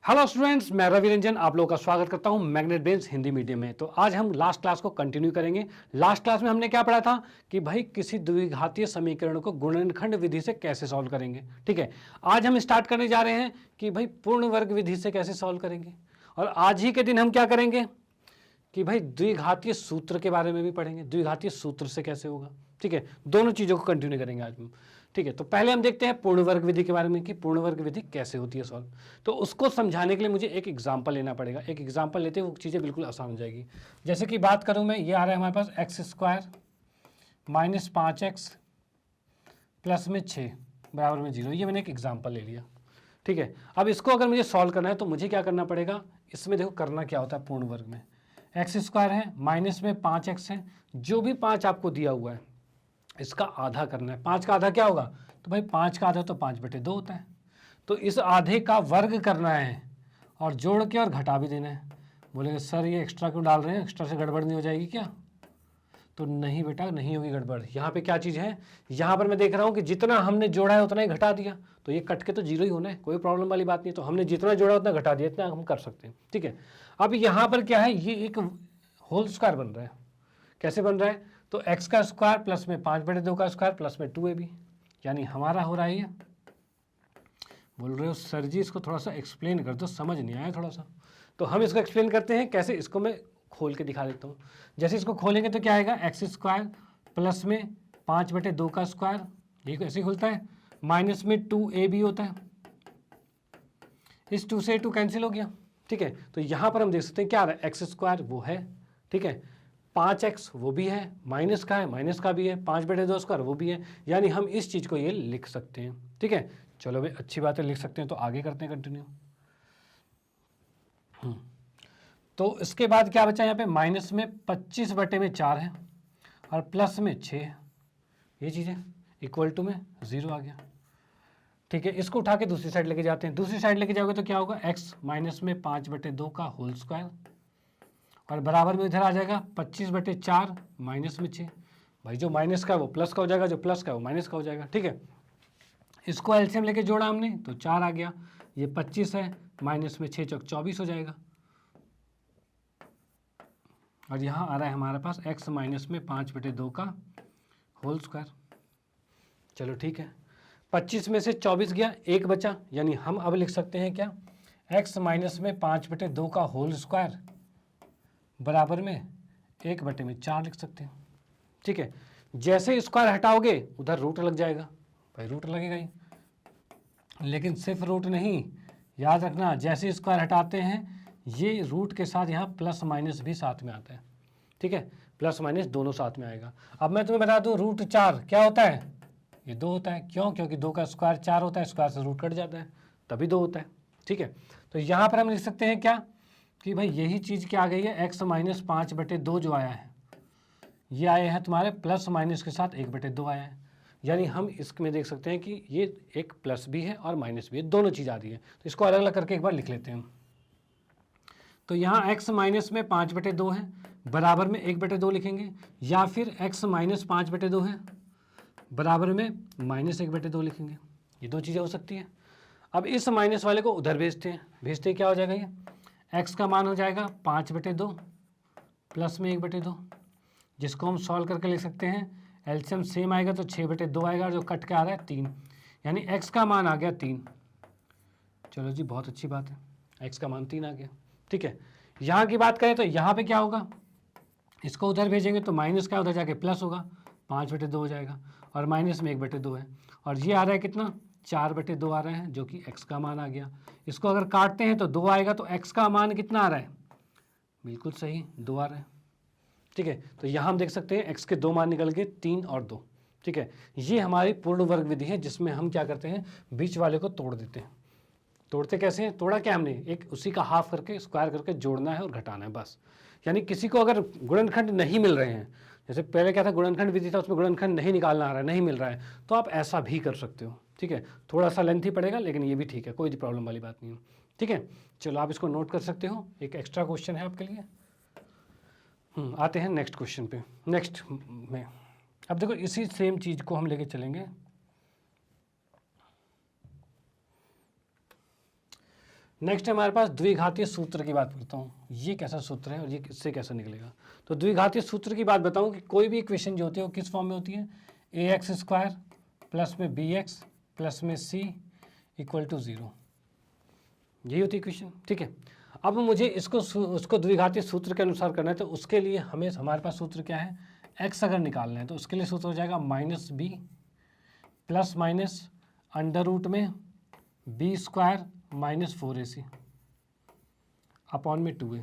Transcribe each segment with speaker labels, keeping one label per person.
Speaker 1: Hello students, मैं रवि रंजन आप लोगों का स्वागत करता हूं मैग्नेट ब्रेन्स हिंदी मीडियम में। तो आज हम लास्ट क्लास को कंटिन्यू करेंगे। लास्ट क्लास में हमने क्या पढ़ा था कि भाई किसी द्विघातीय समीकरण को गुणनखंड विधि से कैसे सॉल्व करेंगे। ठीक है, आज हम स्टार्ट करने जा रहे हैं कि भाई पूर्ण वर्ग विधि से कैसे सॉल्व करेंगे। और आज ही के दिन हम क्या करेंगे कि भाई द्विघातीय सूत्र के बारे में भी पढ़ेंगे, द्विघातीय सूत्र से कैसे होगा। ठीक है, दोनों चीज़ों को कंटिन्यू करेंगे आज हम। ठीक है, तो पहले हम देखते हैं पूर्ण वर्ग विधि के बारे में कि पूर्ण वर्ग विधि कैसे होती है सॉल्व। तो उसको समझाने के लिए मुझे एक एग्जांपल लेना पड़ेगा। एक एग्जांपल लेते वो चीज़ें बिल्कुल आसान हो जाएगी। जैसे कि बात करूँ मैं, ये आ रहा है हमारे पास x² माइनस 5x प्लस में 6 बराबर में 0। ये मैंने एक एग्जाम्पल ले लिया। ठीक है, अब इसको अगर मुझे सॉल्व करना है तो मुझे क्या करना पड़ेगा। इसमें देखो करना क्या होता है पूर्ण वर्ग में, x² है माइनस में 5x है, जो भी 5 आपको दिया हुआ है इसका आधा करना है। 5 का आधा क्या होगा, तो भाई 5 का आधा तो 5/2 होता है। तो इस आधे का वर्ग करना है और जोड़ के और घटा भी देना है। बोलेंगे सर ये एक्स्ट्रा क्यों डाल रहे हैं, एक्स्ट्रा से गड़बड़ नहीं हो जाएगी क्या। तो नहीं बेटा, नहीं होगी गड़बड़। यहाँ पे क्या चीज़ है, यहाँ पर मैं देख रहा हूँ कि जितना हमने जोड़ा है उतना ही घटा दिया, तो ये कट के तो 0 ही होना है, कोई प्रॉब्लम वाली बात नहीं। तो हमने जितना जोड़ा उतना घटा दिया, इतना हम कर सकते हैं। ठीक है, अब यहाँ पर क्या है, ये एक होल स्क्वायर बन रहा है। कैसे बन रहा है, तो x का स्क्वायर प्लस में 5/2 का स्क्वायर प्लस में 2ab, यानी हमारा हो रहा है ये। बोल रहे हो सर जी इसको थोड़ा सा एक्सप्लेन कर दो, समझ नहीं आया थोड़ा सा। तो हम इसको एक्सप्लेन करते हैं कैसे, इसको मैं खोल के दिखा देता हूँ। जैसे इसको खोलेंगे तो क्या आएगा, x² प्लस में 5/2 का स्क्वायर, ये कैसे खुलता है, माइनस में 2ab होता है। इस 2 से 2 कैंसिल हो गया। ठीक है, तो यहाँ पर हम देख सकते हैं क्या आ रहा है, x² वो है, ठीक है, 5x वो भी है, माइनस का है, माइनस का भी है, 5/2 वो भी है, यानी हम इस चीज़ को ये लिख सकते हैं। ठीक है, चलो भाई अच्छी बात है, लिख सकते हैं। तो आगे करते हैं कंटिन्यू। तो इसके बाद क्या बचा यहाँ पे, माइनस में 25/4 है और प्लस में 6 है, ये चीज़ें इक्वल टू में 0 आ गया। ठीक है, इसको उठा के दूसरी साइड लेके जाते हैं। दूसरी साइड लेके जाओगे तो क्या होगा, x माइनस में 5/2 का होल स्क्वायर और बराबर में इधर आ जाएगा 25/4 माइनस में 6। भाई जो माइनस का है वो प्लस का हो जाएगा, जो प्लस का है वो माइनस का हो जाएगा। ठीक है, इसको एलसीएम लेके जोड़ा हमने तो 4 आ गया। ये 25 है, माइनस में 6 चौक 24 हो जाएगा। और यहाँ आ रहा है हमारे पास x माइनस में 5/2 का होल स्क्वायर। चलो ठीक है, 25 में से 24 गया, एक बचा, यानी हम अब लिख सकते हैं क्या, x माइनस में 5/2 का होल स्क्वायर बराबर में 1/4 लिख सकते हैं। ठीक है, जैसे स्क्वायर हटाओगे उधर रूट लग जाएगा, भाई रूट लगेगा ही। लेकिन सिर्फ रूट नहीं, याद रखना जैसे स्क्वायर हटाते हैं ये रूट के साथ यहाँ प्लस माइनस भी साथ में आता है। ठीक है, प्लस माइनस दोनों साथ में आएगा। अब मैं तुम्हें बता दूँ, √4 क्या होता है, ये 2 होता है। क्यों, क्योंकि 2 का स्क्वायर 4 होता है, स्क्वायर से रूट कट जाता है, तभी 2 होता है। ठीक है, तो यहाँ पर हम लिख सकते हैं क्या कि भाई यही चीज़ क्या आ गई है, x माइनस 5/2 जो आया है ये आए हैं तुम्हारे प्लस माइनस के साथ 1/2 आया है। यानी हम इसमें देख सकते हैं कि ये एक प्लस भी है और माइनस भी है, दोनों चीज़ आ रही है। तो इसको अलग अलग करके एक बार लिख लेते हैं। तो यहाँ x माइनस में 5/2 है, बराबर में 1/2 लिखेंगे, या फिर x माइनस 5/2 है बराबर में माइनस 1/2 लिखेंगे। ये दो चीज़ें हो सकती हैं। अब इस माइनस वाले को उधर भेजते हैं, क्या हो जाएगा, ये x का मान हो जाएगा 5/2 प्लस में 1/2, जिसको हम सॉल्व करके लिख सकते हैं। एलसीएम सेम आएगा तो 6/2 आएगा, और जो कट के आ रहा है 3, यानी x का मान आ गया 3। चलो जी बहुत अच्छी बात है, x का मान 3 आ गया। ठीक है, यहाँ की बात करें तो यहाँ पे क्या होगा, इसको उधर भेजेंगे तो माइनस का उधर जाके प्लस होगा, 5/2 हो जाएगा, और माइनस में 1/2 है, और ये आ रहा है कितना, 4/2 आ रहा है, जो कि x का मान आ गया। इसको अगर काटते हैं तो 2 आएगा, तो x का मान कितना आ रहा है, बिल्कुल सही 2 आ रहा है। ठीक है, तो यहाँ हम देख सकते हैं x के 2 मान निकल गए, 3 और 2। ठीक है, ये हमारी पूर्ण वर्ग विधि है, जिसमें हम क्या करते हैं, बीच वाले को तोड़ देते हैं। तोड़ते कैसे हैं, तोड़ा क्या हमने, एक उसी का हाफ करके स्क्वायर करके जोड़ना है और घटाना है बस। यानी किसी को अगर गुणनखंड नहीं मिल रहे हैं, जैसे पहले क्या था गुणनखंड विधि था, उसमें गुणनखंड नहीं निकालना आ रहा है, नहीं मिल रहा है, तो आप ऐसा भी कर सकते हो। ठीक है, थोड़ा सा लेंथी पड़ेगा लेकिन ये भी ठीक है, कोई प्रॉब्लम वाली बात नहीं है। ठीक है, चलो आप इसको नोट कर सकते हो, एक एक्स्ट्रा क्वेश्चन है आपके लिए। आते हैं नेक्स्ट क्वेश्चन पे। नेक्स्ट में अब देखो इसी सेम चीज़ को हम लेके चलेंगे। नेक्स्ट है हमारे पास द्विघातीय सूत्र की बात करता हूँ। ये कैसा सूत्र है और ये इससे कैसा निकलेगा। तो द्विघातीय सूत्र की बात बताऊँ कि कोई भी इक्वेशन जो होती है वो किस फॉर्म में होती है, ax² प्लस में bx प्लस में c इक्वल टू 0, यही होती है इक्वेशन। ठीक है, अब मुझे उसको द्विघातीय सूत्र के अनुसार करना है, तो उसके लिए हमारे पास सूत्र क्या है, x अगर निकालना है तो उसके लिए सूत्र हो जाएगा -b plus minus under root में b² माइनस 4ac अपॉन में 2a,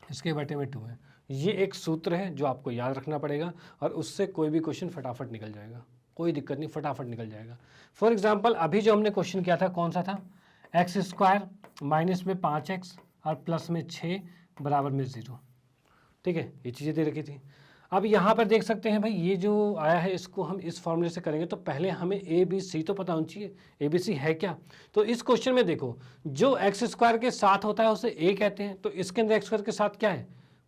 Speaker 1: इसके बटे में 2 है। ये एक सूत्र है जो आपको याद रखना पड़ेगा और उससे कोई भी क्वेश्चन फटाफट निकल जाएगा, कोई दिक्कत नहीं, फटाफट निकल जाएगा। फॉर एग्जांपल अभी जो हमने क्वेश्चन किया था कौन सा था, x² माइनस में 5x और प्लस में 6 बराबर में 0। ठीक है, ये चीज़ें दे रखी थी। अब यहाँ पर देख सकते हैं भाई, ये जो आया है इसको हम इस फॉर्मूले से करेंगे तो पहले हमें ABC तो पता होना चाहिए, ABC है क्या। तो इस क्वेश्चन में देखो, जो x² के साथ होता है उसे a कहते हैं, तो इसके अंदर x² के साथ क्या है,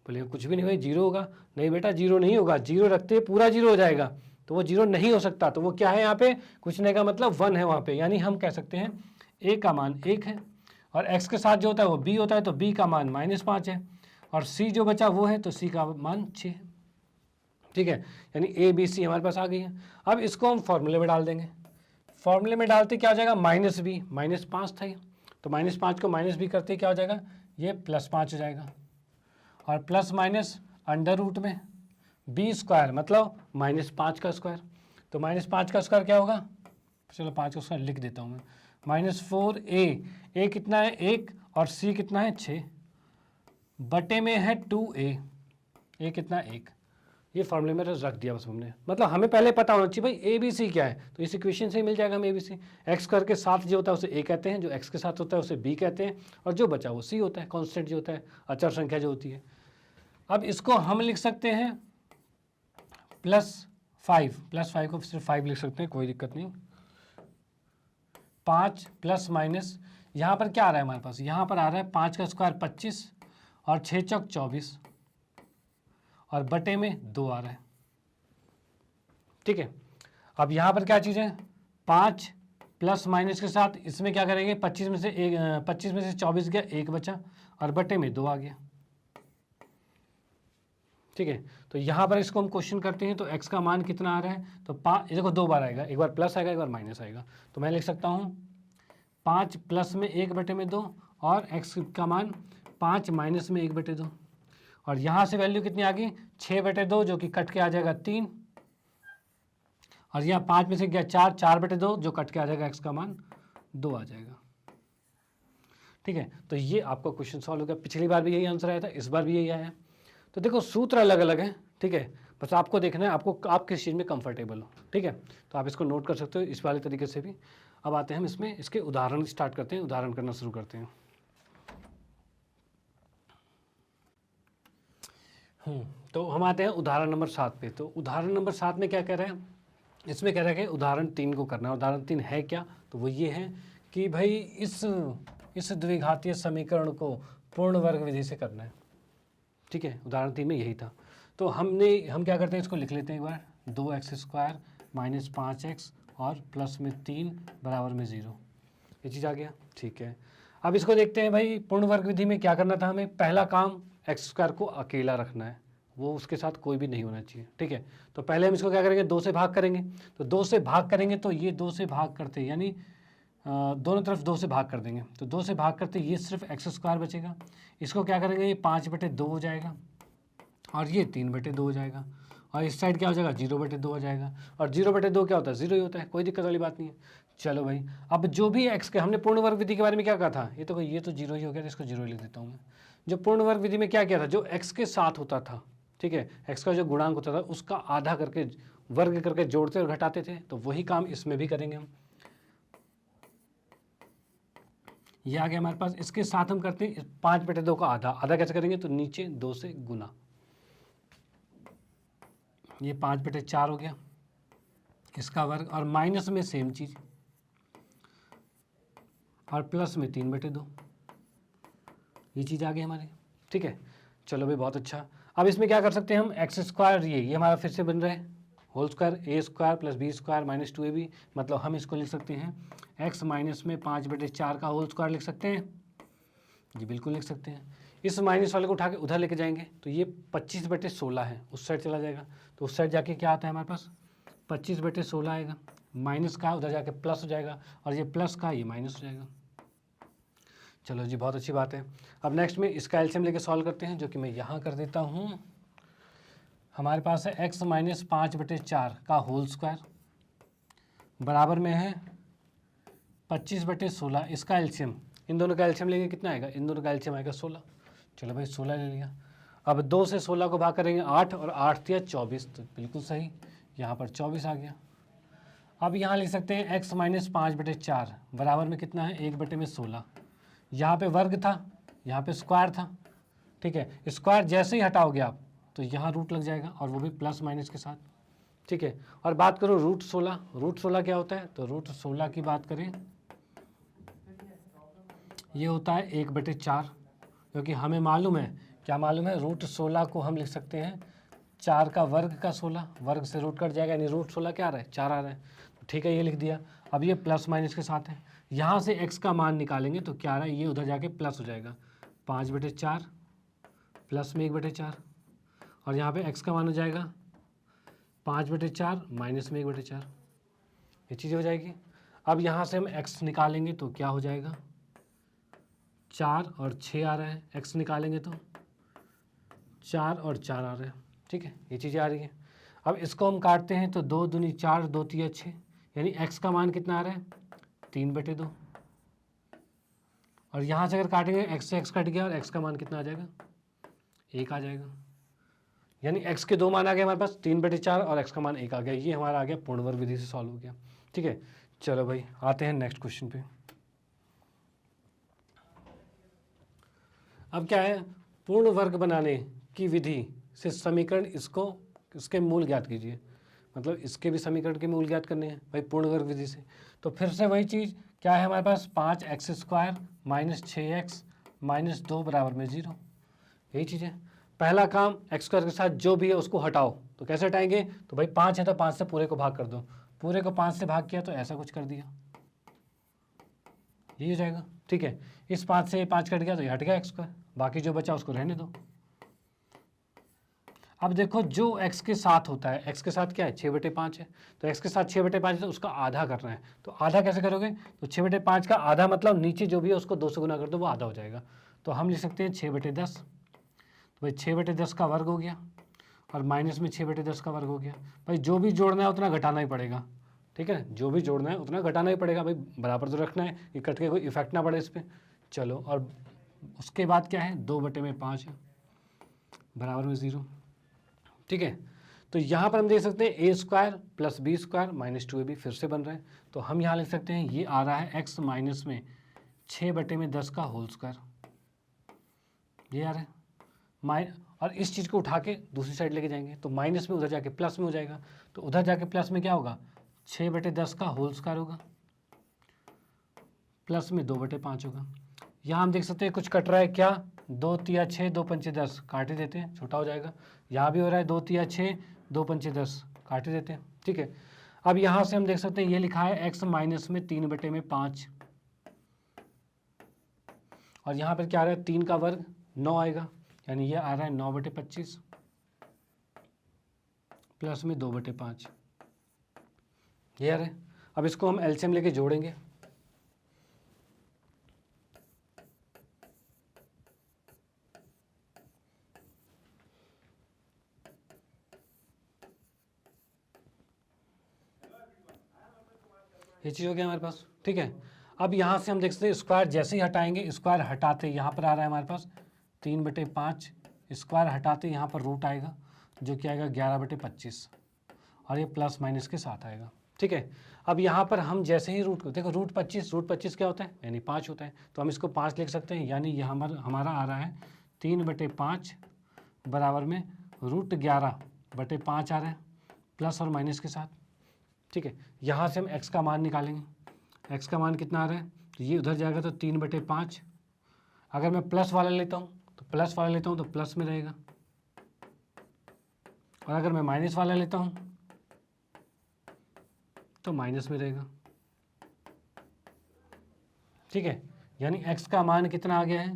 Speaker 1: बोले कुछ भी नहीं भाई, 0 होगा। नहीं बेटा, 0 नहीं होगा, 0 रखते ही पूरा 0 हो जाएगा, तो वो 0 नहीं हो सकता। तो वो क्या है यहाँ पे, कुछ नहीं का मतलब 1 है वहाँ पे, यानी हम कह सकते हैं a का मान 1 है और x के साथ जो होता है वो b होता है, तो b का मान -5 है और c जो बचा वो है, तो c का मान 6 है। ठीक है, यानी ABC हमारे पास आ गई है। अब इसको हम फॉर्मूले में डाल देंगे, फॉर्मूले में डालते क्या हो जाएगा, -b, -5 था ये, तो -5 को -b करते क्या हो जाएगा, ये +5 हो जाएगा और प्लस माइनस अंडर रूट में b² मतलब -5 का स्क्वायर, तो -5 का स्क्वायर क्या होगा, चलो 5 का स्क्वायर लिख देता हूँ मैं, -4a, a कितना है 1 और c कितना है 6 बटे में है 2a, a कितना 1, ये फॉर्मूले में रख दिया बस हमने। मतलब हमें पहले पता होना चाहिए भाई ABC क्या है, तो इस इक्वेशन से ही मिल जाएगा हमें ABC। x² के साथ जो होता है उसे a कहते हैं, जो x के साथ होता है उसे b कहते हैं और जो बचा वो c होता है, कांस्टेंट जो होता है, अचर संख्या जो होती है। अब इसको हम लिख सकते हैं +5 को सिर्फ 5 लिख सकते हैं, कोई दिक्कत नहीं। 5 प्लस माइनस यहाँ पर क्या आ रहा है हमारे पास, यहाँ पर आ रहा है 5 का स्क्वायर 25 और 6 चौक 24 और बटे में 2 आ रहा है। ठीक है, अब यहाँ पर क्या चीज़ है, 5 प्लस माइनस के साथ इसमें क्या करेंगे, 25 में से 24 गया, 1 बचा और बटे में 2 आ गया। ठीक है, तो यहाँ पर इसको हम क्वेश्चन करते हैं, तो x का मान कितना आ रहा है, तो 5, देखो 2 बार आएगा, एक बार प्लस आएगा एक बार माइनस आएगा, तो मैं लिख सकता हूँ 5 प्लस में 1 बटे में 2 और x का मान 5 माइनस में 1 बटे 2 और यहाँ से वैल्यू कितनी आ गई, 6 बटे 2 जो कि कट के आ जाएगा 3 और यहाँ 5 में से गया 4 बटे 2 जो कट के आ जाएगा, x का मान 2 आ जाएगा। ठीक है, तो ये आपका क्वेश्चन सॉल्व हो गया। पिछली बार भी यही आंसर आया था, इस बार भी यही आया है। तो देखो सूत्र अलग अलग है, ठीक है, बस आपको देखना है आपको आप किस चीज़ में कंफर्टेबल हो। ठीक है, तो आप इसको नोट कर सकते हो इस वाले तरीके से भी। अब आते हैं हम इसमें, इसके उदाहरण स्टार्ट करते हैं, उदाहरण करना शुरू करते हैं। तो हम आते हैं उदाहरण नंबर 7 पे। तो उदाहरण नंबर 7 में क्या कह रहे हैं, इसमें कह रहा है कि उदाहरण 3 को करना है। उदाहरण 3 है क्या, तो वो ये है कि भाई इस द्विघातीय समीकरण को पूर्ण वर्ग विधि से करना है। ठीक है, उदाहरण 3 में यही था। तो हम क्या करते हैं, इसको लिख लेते हैं एक बार, 2x² माइनस 5x और प्लस में 3 बराबर में 0, ये चीज़ आ गया। ठीक है, अब इसको देखते हैं भाई, पूर्ण वर्ग विधि में क्या करना था हमें, पहला काम x² को अकेला रखना है, वो उसके साथ कोई भी नहीं होना चाहिए। ठीक है, तो पहले हम इसको क्या करेंगे, 2 से भाग करेंगे, तो 2 से भाग करेंगे तो ये 2 से भाग करते यानी दोनों तरफ 2 से भाग कर देंगे, तो 2 से भाग करते ये सिर्फ x² बचेगा। इसको क्या करेंगे, ये 5 बटे 2 हो जाएगा और ये 3 बटे 2 हो जाएगा और इस साइड क्या हो जाएगा, 0 बटे 2 हो जाएगा और 0 बटे 2 क्या होता है, 0 ही होता है, कोई दिक्कत वाली बात नहीं है। चलो भाई, अब जो भी x के हमने पूर्ण वर्ग विधि के बारे में क्या कहा था, ये तो 0 ही हो गया, तो इसको 0 लिख देता हूँ मैं। जो पूर्ण वर्ग विधि में क्या किया था, जो x के साथ होता था, ठीक है, x का जो गुणांक होता था उसका आधा करके वर्ग करके जोड़ते और घटाते थे, तो वही काम इसमें भी करेंगे हम। ये आ गया हमारे पास, इसके साथ हम करते हैं 5 बटे 2 का आधा कैसे करेंगे, तो नीचे 2 से गुना, ये 5 बटे 4 हो गया इसका वर्ग और माइनस में सेम चीज और प्लस में 3 बटे 2, ये चीज़ आ गई हमारी। ठीक है, चलो भाई बहुत अच्छा। अब इसमें क्या कर सकते हैं हम, x², ये हमारा फिर से बन रहा है whole square A square plus B square minus 2ab, मतलब हम इसको लिख सकते हैं x माइनस में 5/4 का होल स्क्वायर लिख सकते हैं जी, बिल्कुल लिख सकते हैं। इस माइनस वाले को उठा के उधर लेके जाएंगे तो ये 25/16 है, उस साइड चला जाएगा तो उस साइड जाके क्या आता है हमारे पास 25/16 आएगा, माइनस का उधर जाके प्लस हो जाएगा और ये प्लस का ये माइनस हो जाएगा। चलो जी, बहुत अच्छी बात है। अब नेक्स्ट में इसका एलसीएम लेके सॉल्व करते हैं, जो कि मैं यहाँ कर देता हूँ। हमारे पास है x माइनस 5/4 का होल स्क्वायर बराबर में है 25/16। इसका एलसीएम, इन दोनों का एलसीएम लेंगे कितना आएगा, इन दोनों का एलसीएम आएगा 16। चलो भाई 16 ले लिया। अब 2 से 16 को भाग करेंगे 8 और 8 या 24, तो बिल्कुल सही, यहाँ पर 24 आ गया। अब यहाँ लिख सकते हैं x माइनस 5/4 बराबर में कितना है 1/16। यहाँ पे वर्ग था, यहाँ पे स्क्वायर था, ठीक है। स्क्वायर जैसे ही हटाओगे आप तो यहाँ रूट लग जाएगा और वो भी प्लस माइनस के साथ, ठीक है। और बात करो रूट 16, रूट 16 क्या होता है, तो रूट 16 की बात करें ये होता है 1/4, क्योंकि हमें मालूम है, क्या मालूम है, रूट 16 को हम लिख सकते हैं 4 का वर्ग का 16, वर्ग से रूट कट जाएगा, यानी रूट 16 क्या आ रहा है 4 आ रहा है, तो ठीक है ये लिख दिया। अब ये प्लस माइनस के साथ है, यहाँ से x का मान निकालेंगे तो क्या आ रहा है, ये उधर जाके प्लस हो जाएगा 5/4 प्लस में 1/4, और यहाँ पे x का मान हो जाएगा 5/4 माइनस में 1/4, ये चीज़ हो जाएगी। अब यहाँ से हम x निकालेंगे तो क्या हो जाएगा 4 और 6 आ रहा है, x निकालेंगे तो 4 और 4 आ रहा है, ठीक है, ये चीज़ें आ रही हैं। अब इसको हम काटते हैं तो 2 दूनी 4, 2 तिया 6, यानी x का मान कितना आ रहा है 3/2, और यहाँ से अगर काटेंगे x से x कट गया और x का मान कितना आ जाएगा 1 आ जाएगा, यानी x के 2 मान आ गए हमारे पास 3/4 और x का मान 1 आ गया। ये हमारा आ गया पूर्ण वर्ग विधि से सॉल्व हो गया, ठीक है। चलो भाई आते हैं नेक्स्ट क्वेश्चन पे। अब क्या है, पूर्ण वर्ग बनाने की विधि से समीकरण इसके मूल ज्ञात कीजिए, मतलब इसके भी समीकरण के मूल ज्ञात करने हैं भाई पूर्ण वर्ग विधि से। तो फिर से वही चीज़ क्या है हमारे पास 5x² माइनस 6x माइनस 2 बराबर में 0, यही चीज़ है। पहला काम x² के साथ जो भी है उसको हटाओ, तो कैसे हटाएंगे, तो भाई 5 है तो 5 से पूरे को भाग कर दो, पूरे को 5 से भाग किया तो ऐसा कुछ कर दिया, यही हो जाएगा, ठीक है। इस 5 से 5 कट गया तो ये हट गया x², बाकी जो बचा उसको रहने दो। अब देखो जो x के साथ होता है, x के साथ क्या है 6/5 है, तो x के साथ 6/5 है तो उसका आधा करना है, तो आधा कैसे करोगे, तो 6/5 का आधा मतलब नीचे जो भी है उसको 2 से गुना कर दो, वो आधा हो जाएगा। तो हम लिख सकते हैं 6/10, तो भाई 6/10 का वर्ग हो गया और माइनस में 6/10 का वर्ग हो गया। भाई जो भी जोड़ना है उतना घटाना ही पड़ेगा, ठीक है, जो भी जोड़ना है उतना घटाना ही पड़ेगा, भाई बराबर तो रखना है, ये कट के कोई इफेक्ट ना पड़े इस पर। चलो, और उसके बाद क्या है 2/5 है बराबर में 0, ठीक है। तो यहाँ पर हम देख सकते हैं a² plus b² minus 2ab फिर से बन रहा है, तो हम यहाँ लिख सकते हैं ये आ रहा है x माइनस में 6/10 का होल स्क्वायर, ये आ रहा है और इस चीज़ को उठा के दूसरी साइड लेके जाएंगे तो माइनस में उधर जाके प्लस में हो जाएगा, तो उधर जाके प्लस में क्या होगा 6/10 का होल स्क्वायर होगा, प्लस में 2/5 होगा। यहाँ हम देख सकते हैं कुछ कट रहा है, क्या 2 तिया 6 2 पंचे 10 काट ही देते हैं, छोटा हो जाएगा। यहाँ भी हो रहा है 2 तिया 6 2 पंचे 10 काट ही देते हैं, ठीक है। अब यहाँ से हम देख सकते हैं ये लिखा है x माइनस में 3/5, और यहाँ पर क्या आ रहा है 3 का वर्ग 9 आएगा, यानी ये आ रहा है 9/25 प्लस में 2/5, ये आ रहा है। अब इसको हम एलसीएम लेके जोड़ेंगे, ये चीज़ हो गया हमारे पास, ठीक है। अब यहाँ से हम देख सकते हैं स्क्वायर जैसे ही हटाएंगे, स्क्वायर हटाते यहाँ पर आ रहा है हमारे पास 3/5, स्क्वायर हटाते यहाँ पर रूट आएगा जो कि आएगा 11/25, और ये प्लस माइनस के साथ आएगा, ठीक है। अब यहाँ पर हम जैसे ही रूट को देखो, रूट 25 क्या होता है, यानी 5 होता है, तो हम इसको 5 लिख सकते हैं, यानी ये हमारा आ रहा है 3/5 बराबर में √11/5 आ रहा है प्लस और माइनस के साथ, ठीक है। यहाँ से हम x का मान निकालेंगे, x का मान कितना आ रहा है, तो ये उधर जाएगा तो 3/5, अगर मैं प्लस वाला लेता हूँ तो प्लस वाला लेता हूँ तो प्लस में रहेगा, और अगर मैं माइनस वाला लेता हूँ तो माइनस में रहेगा। ठीक है, यानी x का मान कितना आ गया है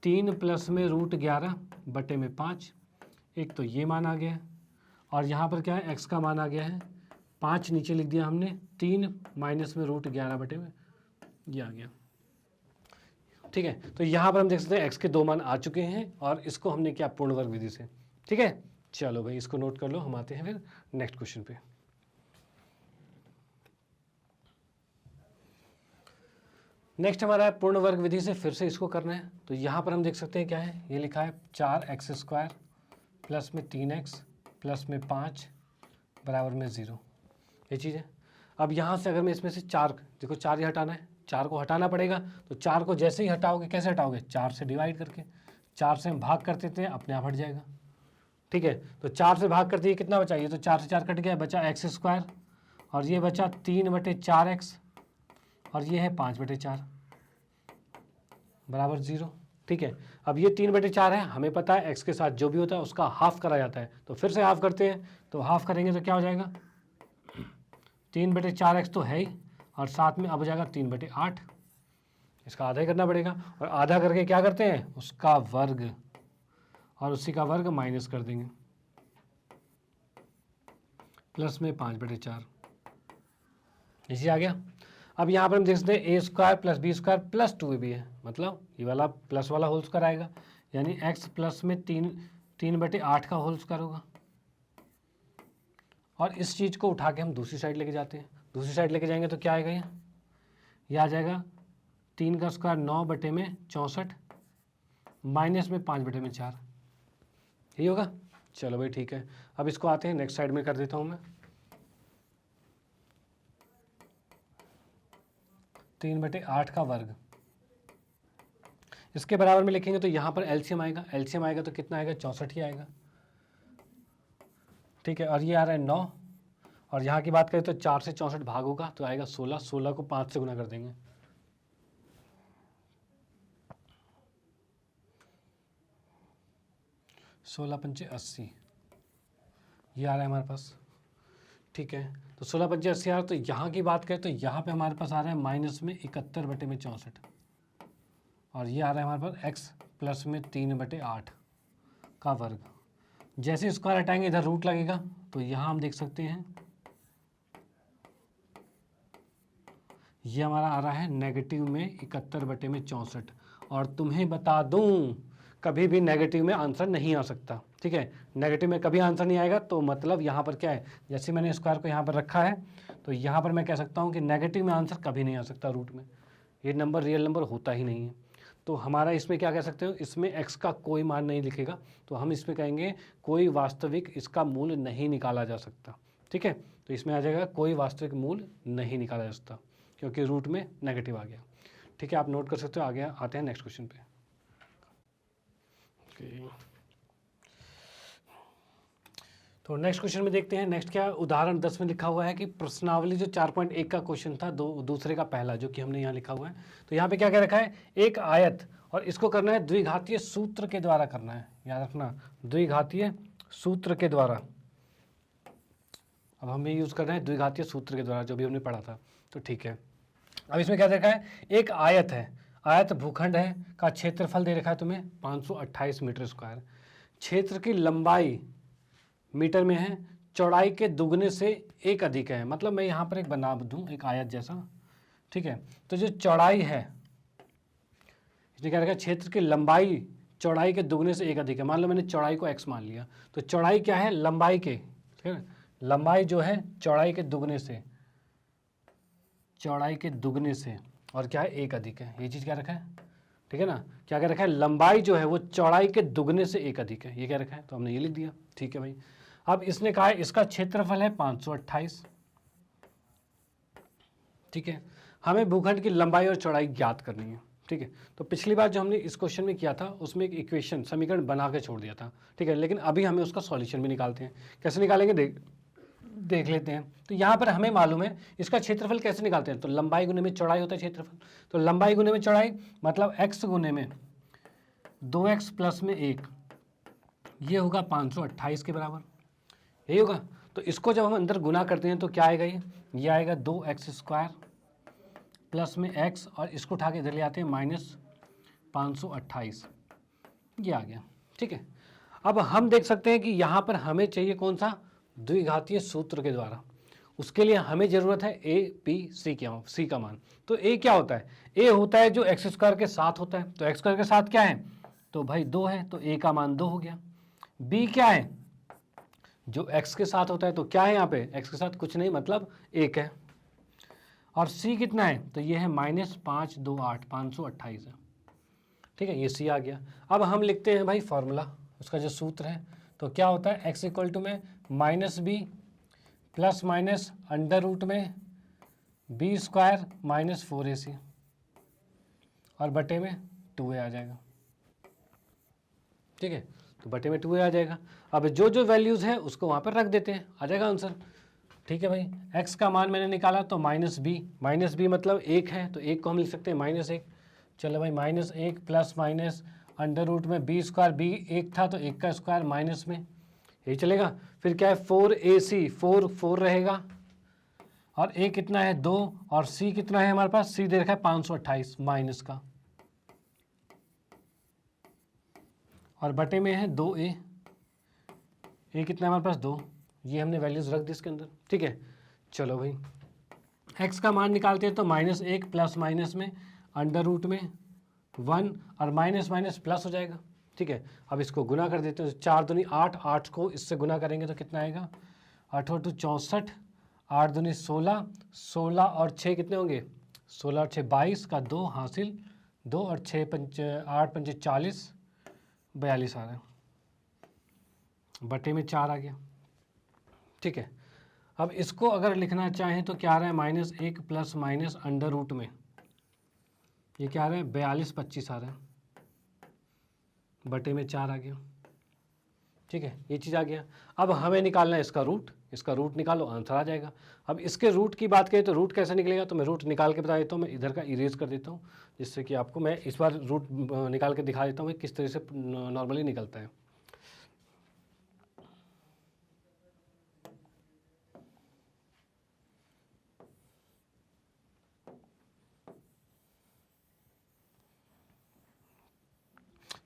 Speaker 1: 3 प्लस में √11/5। एक तो ये मान आ गया है, और यहाँ पर क्या है x का मान आ गया है 5 नीचे लिख दिया हमने, 3 माइनस में √11 ये आ गया। ठीक है, तो यहाँ पर हम देख सकते हैं x के 2 मान आ चुके हैं और इसको हमने क्या पूर्ण वर्ग विधि से। ठीक है, चलो भाई इसको नोट कर लो, हम आते हैं फिर नेक्स्ट क्वेश्चन पे। नेक्स्ट हमारा है पूर्ण वर्ग विधि से, फिर से इसको करना है। तो यहाँ पर हम देख सकते हैं क्या है, ये लिखा है 4x² प्लस में 3x प्लस में 5 बराबर में 0, ये चीज़ है। अब यहाँ से अगर मैं इसमें से 4, देखो 4 ही हटाना है, 4 को हटाना पड़ेगा। तो 4 को जैसे ही हटाओगे, कैसे हटाओगे, 4 से डिवाइड करके, 4 से हम भाग कर देते हैं, अपने आप हट जाएगा। ठीक है, तो 4 से भाग करते ही कितना बचा, ये तो 4 से 4 कट गया, बचा x², और ये बचा 3/4x, और ये है 5/4 बराबर 0। ठीक है, अब ये 3/4 है, हमें पता है x के साथ जो भी होता है उसका हाफ करा जाता है, तो फिर से हाफ करते हैं। तो हाफ करेंगे तो क्या हो जाएगा, 3/4x तो है ही, और साथ में अब हो जाएगा 3/8, इसका आधा ही करना पड़ेगा। और आधा करके क्या करते हैं, उसका वर्ग, और उसी का वर्ग माइनस कर देंगे, प्लस में 5/4, इसी आ गया। अब यहाँ पर हम देख सकते हैं a² + b² + 2ab है, मतलब ये वाला प्लस वाला होल स्क्वायर आएगा, यानी x प्लस में 3/8 का होल स्क्वायर होगा। और इस चीज़ को उठा के हम दूसरी साइड लेके जाते हैं, दूसरी साइड लेके जाएंगे तो क्या आएगा, ये आ जाएगा 3 का स्क्वायर 9/64 माइनस में 5/4, यही होगा। चलो भाई ठीक है, अब इसको आते हैं नेक्स्ट साइड में कर देता हूँ मैं। 3/8 का वर्ग, इसके बराबर में लिखेंगे तो यहाँ पर एलसीएम आएगा, एलसीएम आएगा तो कितना आएगा, 64 ही आएगा। ठीक है, और ये आ रहा है 9, और यहाँ की बात करें तो 4 से 64 भाग होगा तो आएगा 16, 16 को 5 से गुना कर देंगे, 16×5 = 80, ये आ रहा है हमारे पास। ठीक है, तो 16×5 = 80 आ रहा है। तो यहाँ की बात करें तो यहाँ पे हमारे पास आ रहा है माइनस में 71/64, और ये आ रहा है हमारे पास x प्लस में 3/8 का वर्ग। जैसे स्क्वायर हटाएंगे इधर रूट लगेगा, तो यहाँ हम देख सकते हैं ये हमारा आ रहा है नेगेटिव में 71/64। और तुम्हें बता दूं कभी भी नेगेटिव में आंसर नहीं आ सकता। ठीक है, नेगेटिव में कभी आंसर नहीं आएगा, तो मतलब यहाँ पर क्या है, जैसे मैंने स्क्वायर को यहाँ पर रखा है तो यहाँ पर मैं कह सकता हूँ कि नेगेटिव में आंसर कभी नहीं आ सकता रूट में, ये नंबर रियल नंबर होता ही नहीं है। तो हमारा इसमें क्या कह सकते हो, इसमें x का कोई मान नहीं लिखेगा, तो हम इसमें कहेंगे कोई वास्तविक इसका मूल नहीं निकाला जा सकता। ठीक है, तो इसमें आ जाएगा कोई वास्तविक मूल नहीं निकाला जा सकता, क्योंकि रूट में नेगेटिव आ गया। ठीक है, आप नोट कर सकते हो। आगे आते हैं नेक्स्ट क्वेश्चन पे। तो नेक्स्ट क्वेश्चन में देखते हैं, नेक्स्ट क्या उदाहरण 10 में लिखा हुआ है कि प्रश्नावली जो 4.1 का क्वेश्चन था, दूसरे का पहला जो कि हमने यहाँ लिखा हुआ है। तो यहाँ पे क्या कह रखा है, एक आयत, और इसको करना है द्विघातीय सूत्र के द्वारा करना है, याद रखना द्विघातीय सूत्र के द्वारा। अब हम ये यूज़ कर रहे हैं द्विघातीय सूत्र के द्वारा, जो भी हमने पढ़ा था। तो ठीक है, अब इसमें क्या देखा है, एक आयत है, आयत भूखंड है, का क्षेत्रफल दे रखा है तुम्हें 528 मीटर स्क्वायर, क्षेत्र की लंबाई मीटर में है, चौड़ाई के दुगने से एक अधिक है। मतलब मैं यहाँ पर एक बना दूँ एक आयत जैसा। ठीक है, तो जो चौड़ाई है, इसने क्या रखा है, क्षेत्र की लंबाई चौड़ाई के दुगने से एक अधिक है। मान लो मैंने चौड़ाई को x मान लिया, तो चौड़ाई क्या है, लंबाई के, ठीक है, लंबाई जो है चौड़ाई के दुगने से, चौड़ाई के दुगने से, और क्या है, एक अधिक है। ये चीज़ क्या रखा है, ठीक है ना, क्या क्या रखा है, लंबाई जो है वो चौड़ाई के दुगने से एक अधिक है, ये क्या रखा है, तो हमने ये लिख दिया। ठीक है भाई, अब इसने कहा है इसका क्षेत्रफल है 528। ठीक है, हमें भूखंड की लंबाई और चौड़ाई ज्ञात करनी है। ठीक है, तो पिछली बार जो हमने इस क्वेश्चन में किया था उसमें एक इक्वेशन समीकरण बना के छोड़ दिया था। ठीक है, लेकिन अभी हमें उसका सॉल्यूशन भी निकालते हैं। कैसे निकालेंगे देख लेते हैं। तो यहाँ पर हमें मालूम है इसका क्षेत्रफल कैसे निकालते हैं, तो लंबाई गुने में चौड़ाई होता है क्षेत्रफल। तो लंबाई गुने में चौड़ाई मतलब x गुने में 2x प्लस में 1, ये होगा 528 के बराबर, यही होगा। तो इसको जब हम अंदर गुना करते हैं तो क्या आएगा, ये आएगा 2x² प्लस में x, और इसको उठा के इधर ले आते हैं -528, ये आ गया। ठीक है, अब हम देख सकते हैं कि यहाँ पर हमें चाहिए कौन सा, द्विघातीय सूत्र के द्वारा। उसके लिए हमें ज़रूरत है a b c का मान। तो a क्या होता है, a होता है जो x² के साथ होता है, तो x² के साथ क्या है, तो भाई 2 है, तो a का मान 2 हो गया। b क्या है, जो x के साथ होता है, तो क्या है यहाँ पे, x के साथ कुछ नहीं मतलब 1 है। और c कितना है, तो ये है -528, 528 है। ठीक है, ये c आ गया। अब हम लिखते हैं भाई फॉर्मूला, उसका जो सूत्र है, तो क्या होता है, x = में -b प्लस माइनस √ में b² - 4ac और बटे में 2a आ जाएगा। ठीक है, तो बटे में 2a आ जाएगा। अब जो जो वैल्यूज़ है उसको वहाँ पर रख देते हैं, आ जाएगा आंसर। ठीक है भाई, x का मान मैंने निकाला तो -b मतलब 1 है, तो 1 को हम लिख सकते हैं -1। चलो भाई, -1 प्लस माइनस √ में b², b 1 था तो 1 का स्क्वायर माइनस में, यही चलेगा। फिर क्या है, 4ac, 4 रहेगा, और a कितना है 2, और c कितना है हमारे पास, c दे रखा है 528 माइनस का, और बटे में है 2a, a कितना है हमारे पास 2, ये हमने वैल्यूज रख दी इसके अंदर। ठीक है, चलो भाई x का मान निकालते हैं तो -1 प्लस माइनस में √ में 1, और माइनस माइनस प्लस हो जाएगा। ठीक है, अब इसको गुना कर देते हैं, 4 दूनी 8, 8 को इससे गुना करेंगे तो कितना आएगा, 8 × 2 = 64, 8 दूनी 16, 16 और 6 कितने होंगे, 16 और 6 22 का 2 हासिल 2, और 6 8 5 40, 42 आ रहा है, बटे में 4 आ गया। ठीक है, अब इसको अगर लिखना चाहें तो क्या आ रहा है, -1 प्लस माइनस √ में, ये क्या आ रहा है 42 25 आ रहा है, बटे में 4 आ गया। ठीक है, ये चीज़ आ गया। अब हमें निकालना है इसका रूट निकालो, आंसर आ जाएगा। अब इसके रूट की बात करें तो रूट कैसे निकलेगा, तो मैं रूट निकाल के बता देता हूँ, मैं इधर का इरेज कर देता हूँ, जिससे कि आपको मैं इस बार रूट निकाल के दिखा देता हूँ किस तरह से नॉर्मली निकलता है।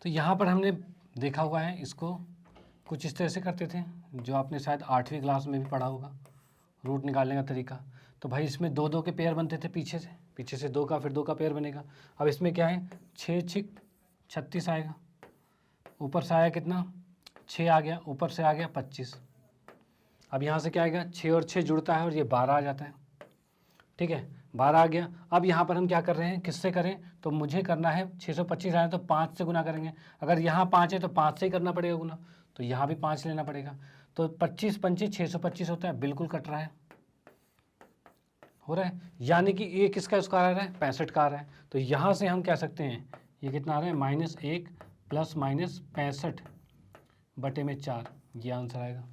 Speaker 1: तो यहाँ पर हमने देखा हुआ है, इसको कुछ इस तरह से करते थे, जो आपने शायद 8वीं क्लास में भी पढ़ा होगा, रूट निकालने का तरीका। तो भाई इसमें 2 2 के पेयर बनते थे, पीछे से 2 का, फिर 2 का पेयर बनेगा। अब इसमें क्या है, 6 6 36 आएगा, ऊपर से आया कितना 6 आ गया, ऊपर से आ गया 25। अब यहाँ से क्या आएगा, 6 और 6 जुड़ता है और ये 12 आ जाता है। ठीक है, 12 आ गया। अब यहाँ पर हम क्या कर रहे हैं, किससे करें, तो मुझे करना है 625 आया तो 5 से गुना करेंगे। अगर यहाँ 5 है तो 5 से ही करना पड़ेगा गुना, तो यहाँ भी 5 लेना पड़ेगा। तो 25 पंचे 625 होता है, बिल्कुल कट रहा है, हो रहा है, यानी कि ये किसका स्क्वायर आ रहा है, 65 का आ रहा है। तो यहाँ से हम कह सकते हैं ये कितना आ रहा है, -1 प्लस माइनस 65 बटे में 4, ये आंसर आएगा।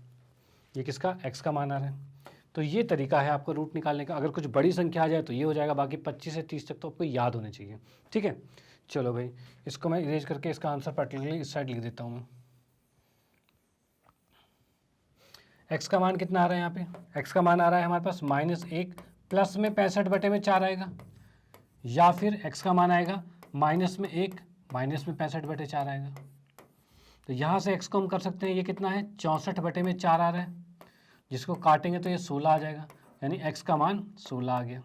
Speaker 1: ये किसका, x का मान आ रहा है। तो ये तरीका है आपको रूट निकालने का। अगर कुछ बड़ी संख्या आ जाए तो ये हो जाएगा, बाकी 25 से 30 तक तो आपको याद होने चाहिए। ठीक है, चलो भाई इसको मैं इरेज करके इसका आंसर पर्टिकुलरली इस साइड लिख देता हूँ मैं। x का मान कितना आ रहा है, यहाँ पे x का मान आ रहा है हमारे पास -1 प्लस में 65 बटे में 4 आएगा, या फिर x का मान आएगा -1 माइनस में 65 बटे 4 आएगा। तो यहाँ से x को हम कर सकते हैं, ये कितना है 64 बटे में 4 आ रहा है, जिसको काटेंगे तो ये 16 आ जाएगा, यानी x का मान 16 आ गया।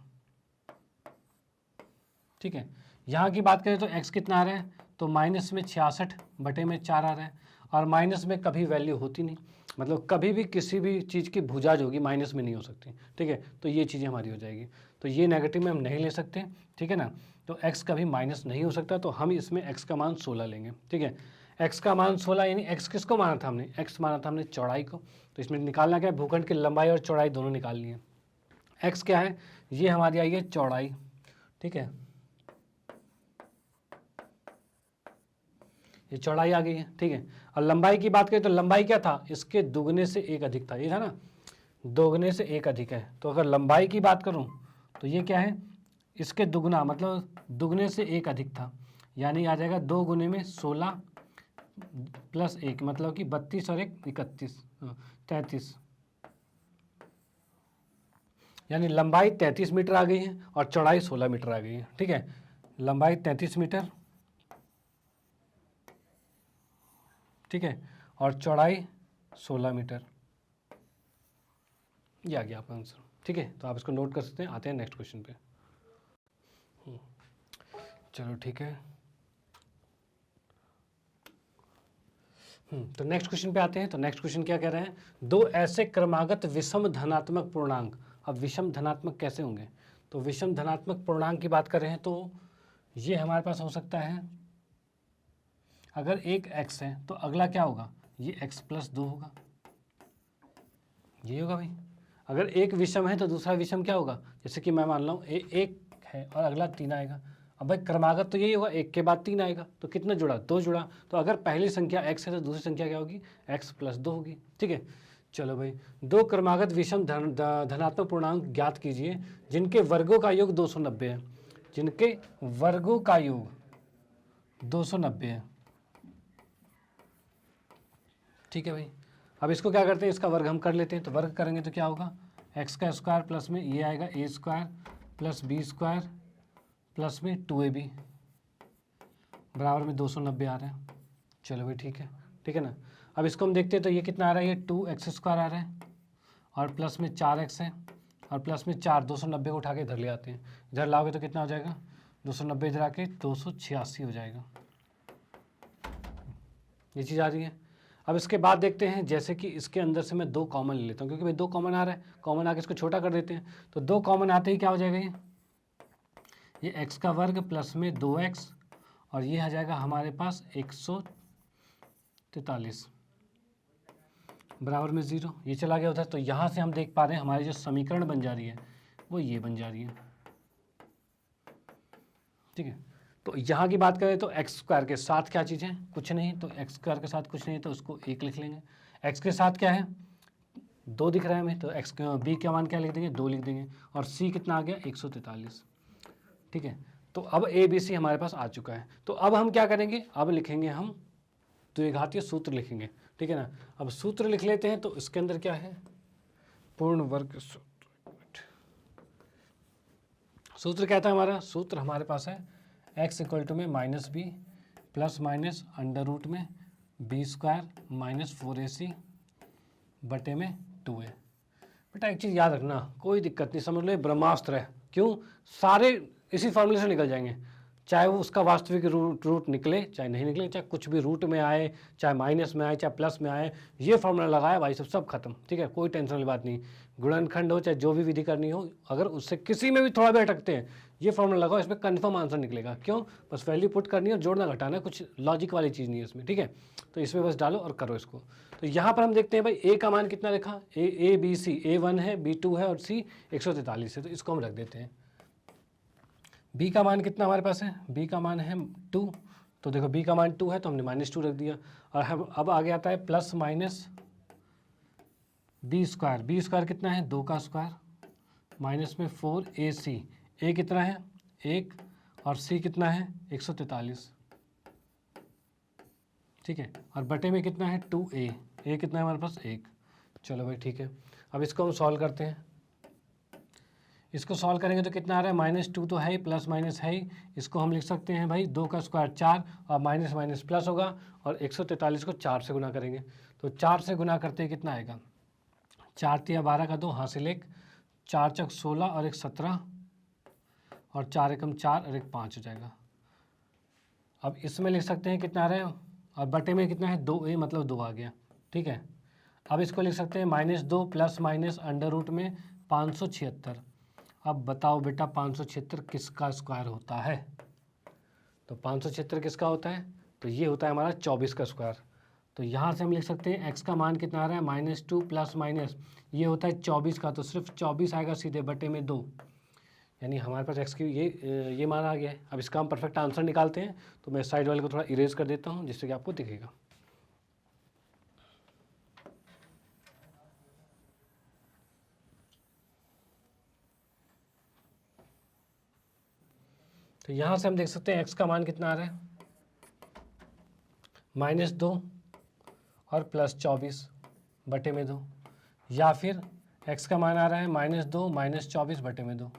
Speaker 1: ठीक है, यहाँ की बात करें तो x कितना आ रहा है, तो माइनस में 66 बटे में 4 आ रहा है, और माइनस में कभी वैल्यू होती नहीं, मतलब कभी भी किसी भी चीज़ की भुजा जो होगी माइनस में नहीं हो सकती। ठीक है, तो ये चीज़ें हमारी हो जाएगी, तो ये नेगेटिव में हम नहीं ले सकते। ठीक है ना, तो x कभी माइनस नहीं हो सकता, तो हम इसमें x का मान 16 लेंगे। ठीक है, x का मान 16, यानी x किसको माना था हमने, x माना था हमने चौड़ाई को। तो इसमें निकालना क्या है, भूखंड की लंबाई और चौड़ाई दोनों निकालनी है। x क्या है, ये हमारी आई है चौड़ाई। ठीक है, ये चौड़ाई आ गई है। ठीक है, और लंबाई की बात करें तो लंबाई क्या था, इसके दुगने से 1 अधिक था, ये था ना, दोगुने से 1 अधिक है। तो अगर लंबाई की बात करूं तो ये क्या है, इसके दुगना, मतलब दुगने से 1 अधिक था, यानी आ जाएगा 2 गुने में 16 प्लस 1, मतलब कि 32 और 1 31, 33। यानी लंबाई 33 मीटर आ गई है और चौड़ाई 16 मीटर आ गई है। ठीक है, लंबाई 33 मीटर, ठीक है, और चौड़ाई 16 मीटर। ये आ गया आपका आंसर। ठीक है, तो आप इसको नोट कर सकते हैं। आते हैं नेक्स्ट क्वेश्चन पे। चलो ठीक है, तो नेक्स्ट क्वेश्चन पे आते हैं। तो नेक्स्ट क्वेश्चन क्या कह रहे हैं, दो ऐसे क्रमागत विषम धनात्मक पूर्णांक। अब विषम धनात्मक कैसे होंगे, तो विषम धनात्मक पूर्णांक की बात कर रहे हैं तो ये हमारे पास हो सकता है, अगर एक x है तो अगला क्या होगा, ये x प्लस 2 होगा, ये होगा भाई। अगर एक विषम है तो दूसरा विषम क्या होगा, जैसे कि मैं मान ला हूँ एक है और अगला 3 आएगा। अब भाई क्रमागत तो यही होगा, एक के बाद 3 आएगा, तो कितना जुड़ा, 2 जुड़ा। तो अगर पहली संख्या x है तो दूसरी संख्या क्या होगी, x प्लस 2 होगी। ठीक है, चलो भाई, दो क्रमागत विषम धनात्मक पूर्णांक ज्ञात कीजिए जिनके वर्गों का योग 290 है, जिनके वर्गों का योग 290 है। ठीक है भाई, अब इसको क्या करते हैं, इसका वर्ग हम कर लेते हैं। तो वर्ग करेंगे तो क्या होगा, एक्स का स्क्वायर प्लस में ये आएगा A square plus B square plus में 2ab बराबर में 290 आ रहा है। चलो भाई ठीक है ना। अब इसको हम देखते हैं तो ये कितना आ रहा है, ये 2x स्क्वायर आ रहा है और प्लस में 4x है और प्लस में 4, 290 को उठा के इधर ले आते हैं। इधर लाओगे तो कितना हो जाएगा, 290 इधर आके 286 हो जाएगा। ये चीज़ आ रही है। अब इसके बाद देखते हैं, जैसे कि इसके अंदर से मैं 2 कॉमन ले लेता हूँ, क्योंकि भाई 2 कॉमन आ रहा है, कॉमन आके इसको छोटा कर देते हैं। तो 2 कॉमन आते ही क्या हो जाएगा, ये x का वर्ग प्लस में 2x और ये आ जाएगा हमारे पास 143 बराबर में 0। ये चला गया उधर। तो यहाँ से हम देख पा रहे हैं हमारी जो समीकरण बन जा रही है वो ये बन जा रही है। ठीक है, तो यहाँ की बात करें तो एक्स स्क्वायर के साथ क्या चीज़ है, कुछ नहीं। तो एक्स स्क्वायर के साथ कुछ नहीं, तो उसको 1 लिख लेंगे। एक्स के साथ क्या है, 2 दिख रहा है हमें, तो एक्स बी का मान क्या लिख देंगे, 2 लिख देंगे। और सी कितना आ गया, 143। ठीक है, तो अब ए बी सी हमारे पास आ चुका है। तो अब हम क्या करेंगे, अब लिखेंगे हम द्विघातीय सूत्र लिखेंगे। ठीक है ना, अब सूत्र लिख लेते हैं। तो इसके अंदर क्या है, पूर्ण वर्ग सूत्र। सूत्र क्या था हमारा, सूत्र हमारे पास है x इक्वल टू में minus b plus minus under root में बी स्क्वायर माइनस 4ac बटे में 2a। बेटा एक चीज़ याद रखना, कोई दिक्कत नहीं, समझ लो ये ब्रह्मास्त्र है। क्यों, सारे इसी फॉर्मूले से निकल जाएंगे, चाहे वो उसका वास्तविक रूट निकले चाहे नहीं निकले, चाहे कुछ भी रूट में आए, चाहे माइनस में आए, चाहे प्लस में आए, ये फॉर्मूला लगाया भाई सब खत्म। ठीक है, कोई टेंशन वाली बात नहीं। गुणनखंड हो चाहे जो भी विधि करनी हो, अगर उससे किसी में भी थोड़ा भी अटकते हैं, ये फॉर्मूला लगाओ, इसमें कन्फर्म आंसर निकलेगा। क्यों, बस वैल्यू पुट करनी है और जोड़ना घटाना है, कुछ लॉजिक वाली चीज़ नहीं है इसमें। ठीक है, तो इसमें बस डालो और करो इसको। तो यहाँ पर हम देखते हैं भाई ए का मान कितना लिखा, ए बी सी, A1 है, B2 है और C 143 है, तो इसको हम रख देते हैं। बी का मान कितना हमारे पास है, बी का मान है 2। तो देखो बी का मान 2 है तो हमने -2 रख दिया। और हम अब आगे आता है plus minus b square. B square कितना है, 2 का स्क्वायर माइनस में 4ac। ए कितना है, 1 और सी कितना है, 143। ठीक है, और बटे में कितना है 2a। ए कितना है हमारे पास, 1। चलो भाई ठीक है, अब इसको हम सॉल्व करते हैं। इसको सॉल्व करेंगे तो कितना आ रहा है, -2 तो है ही, प्लस माइनस है ही। इसको हम लिख सकते हैं भाई 2 का स्क्वायर 4 और माइनस माइनस प्लस होगा और 143 को 4 से गुना करेंगे। तो 4 से गुना करते कितना आएगा, 4 तिया 12 का 2 हासिल 1, 4 चक 16 और 1 17 और 4 एकम 4 और 1 5 हो जाएगा। अब इसमें लिख सकते हैं कितना आ रहा है, और बटे में कितना है 2a, मतलब 2 आ गया। ठीक है, अब इसको लिख सकते हैं -2 प्लस माइनस अंडर रूट में 576। अब बताओ बेटा 576 किसका स्क्वायर होता है, तो 576 किसका होता है, तो ये होता है हमारा 24 का स्क्वायर। तो यहाँ से हम लिख सकते हैं x का मान कितना आ रहा है, -2 प्लस माइनस ये होता है 24 का, तो सिर्फ 24 आएगा सीधे बटे में 2, यानी हमारे पास x की ये मान आ गया है। अब इसका हम परफेक्ट आंसर निकालते हैं। तो मैं साइड वाले को थोड़ा इरेज कर देता हूँ जिससे कि आपको दिखेगा। तो यहाँ से हम देख सकते हैं x का मान कितना आ रहा है, -2 और +24 बटे में 2, या फिर x का मान आ रहा है -2 -24/2।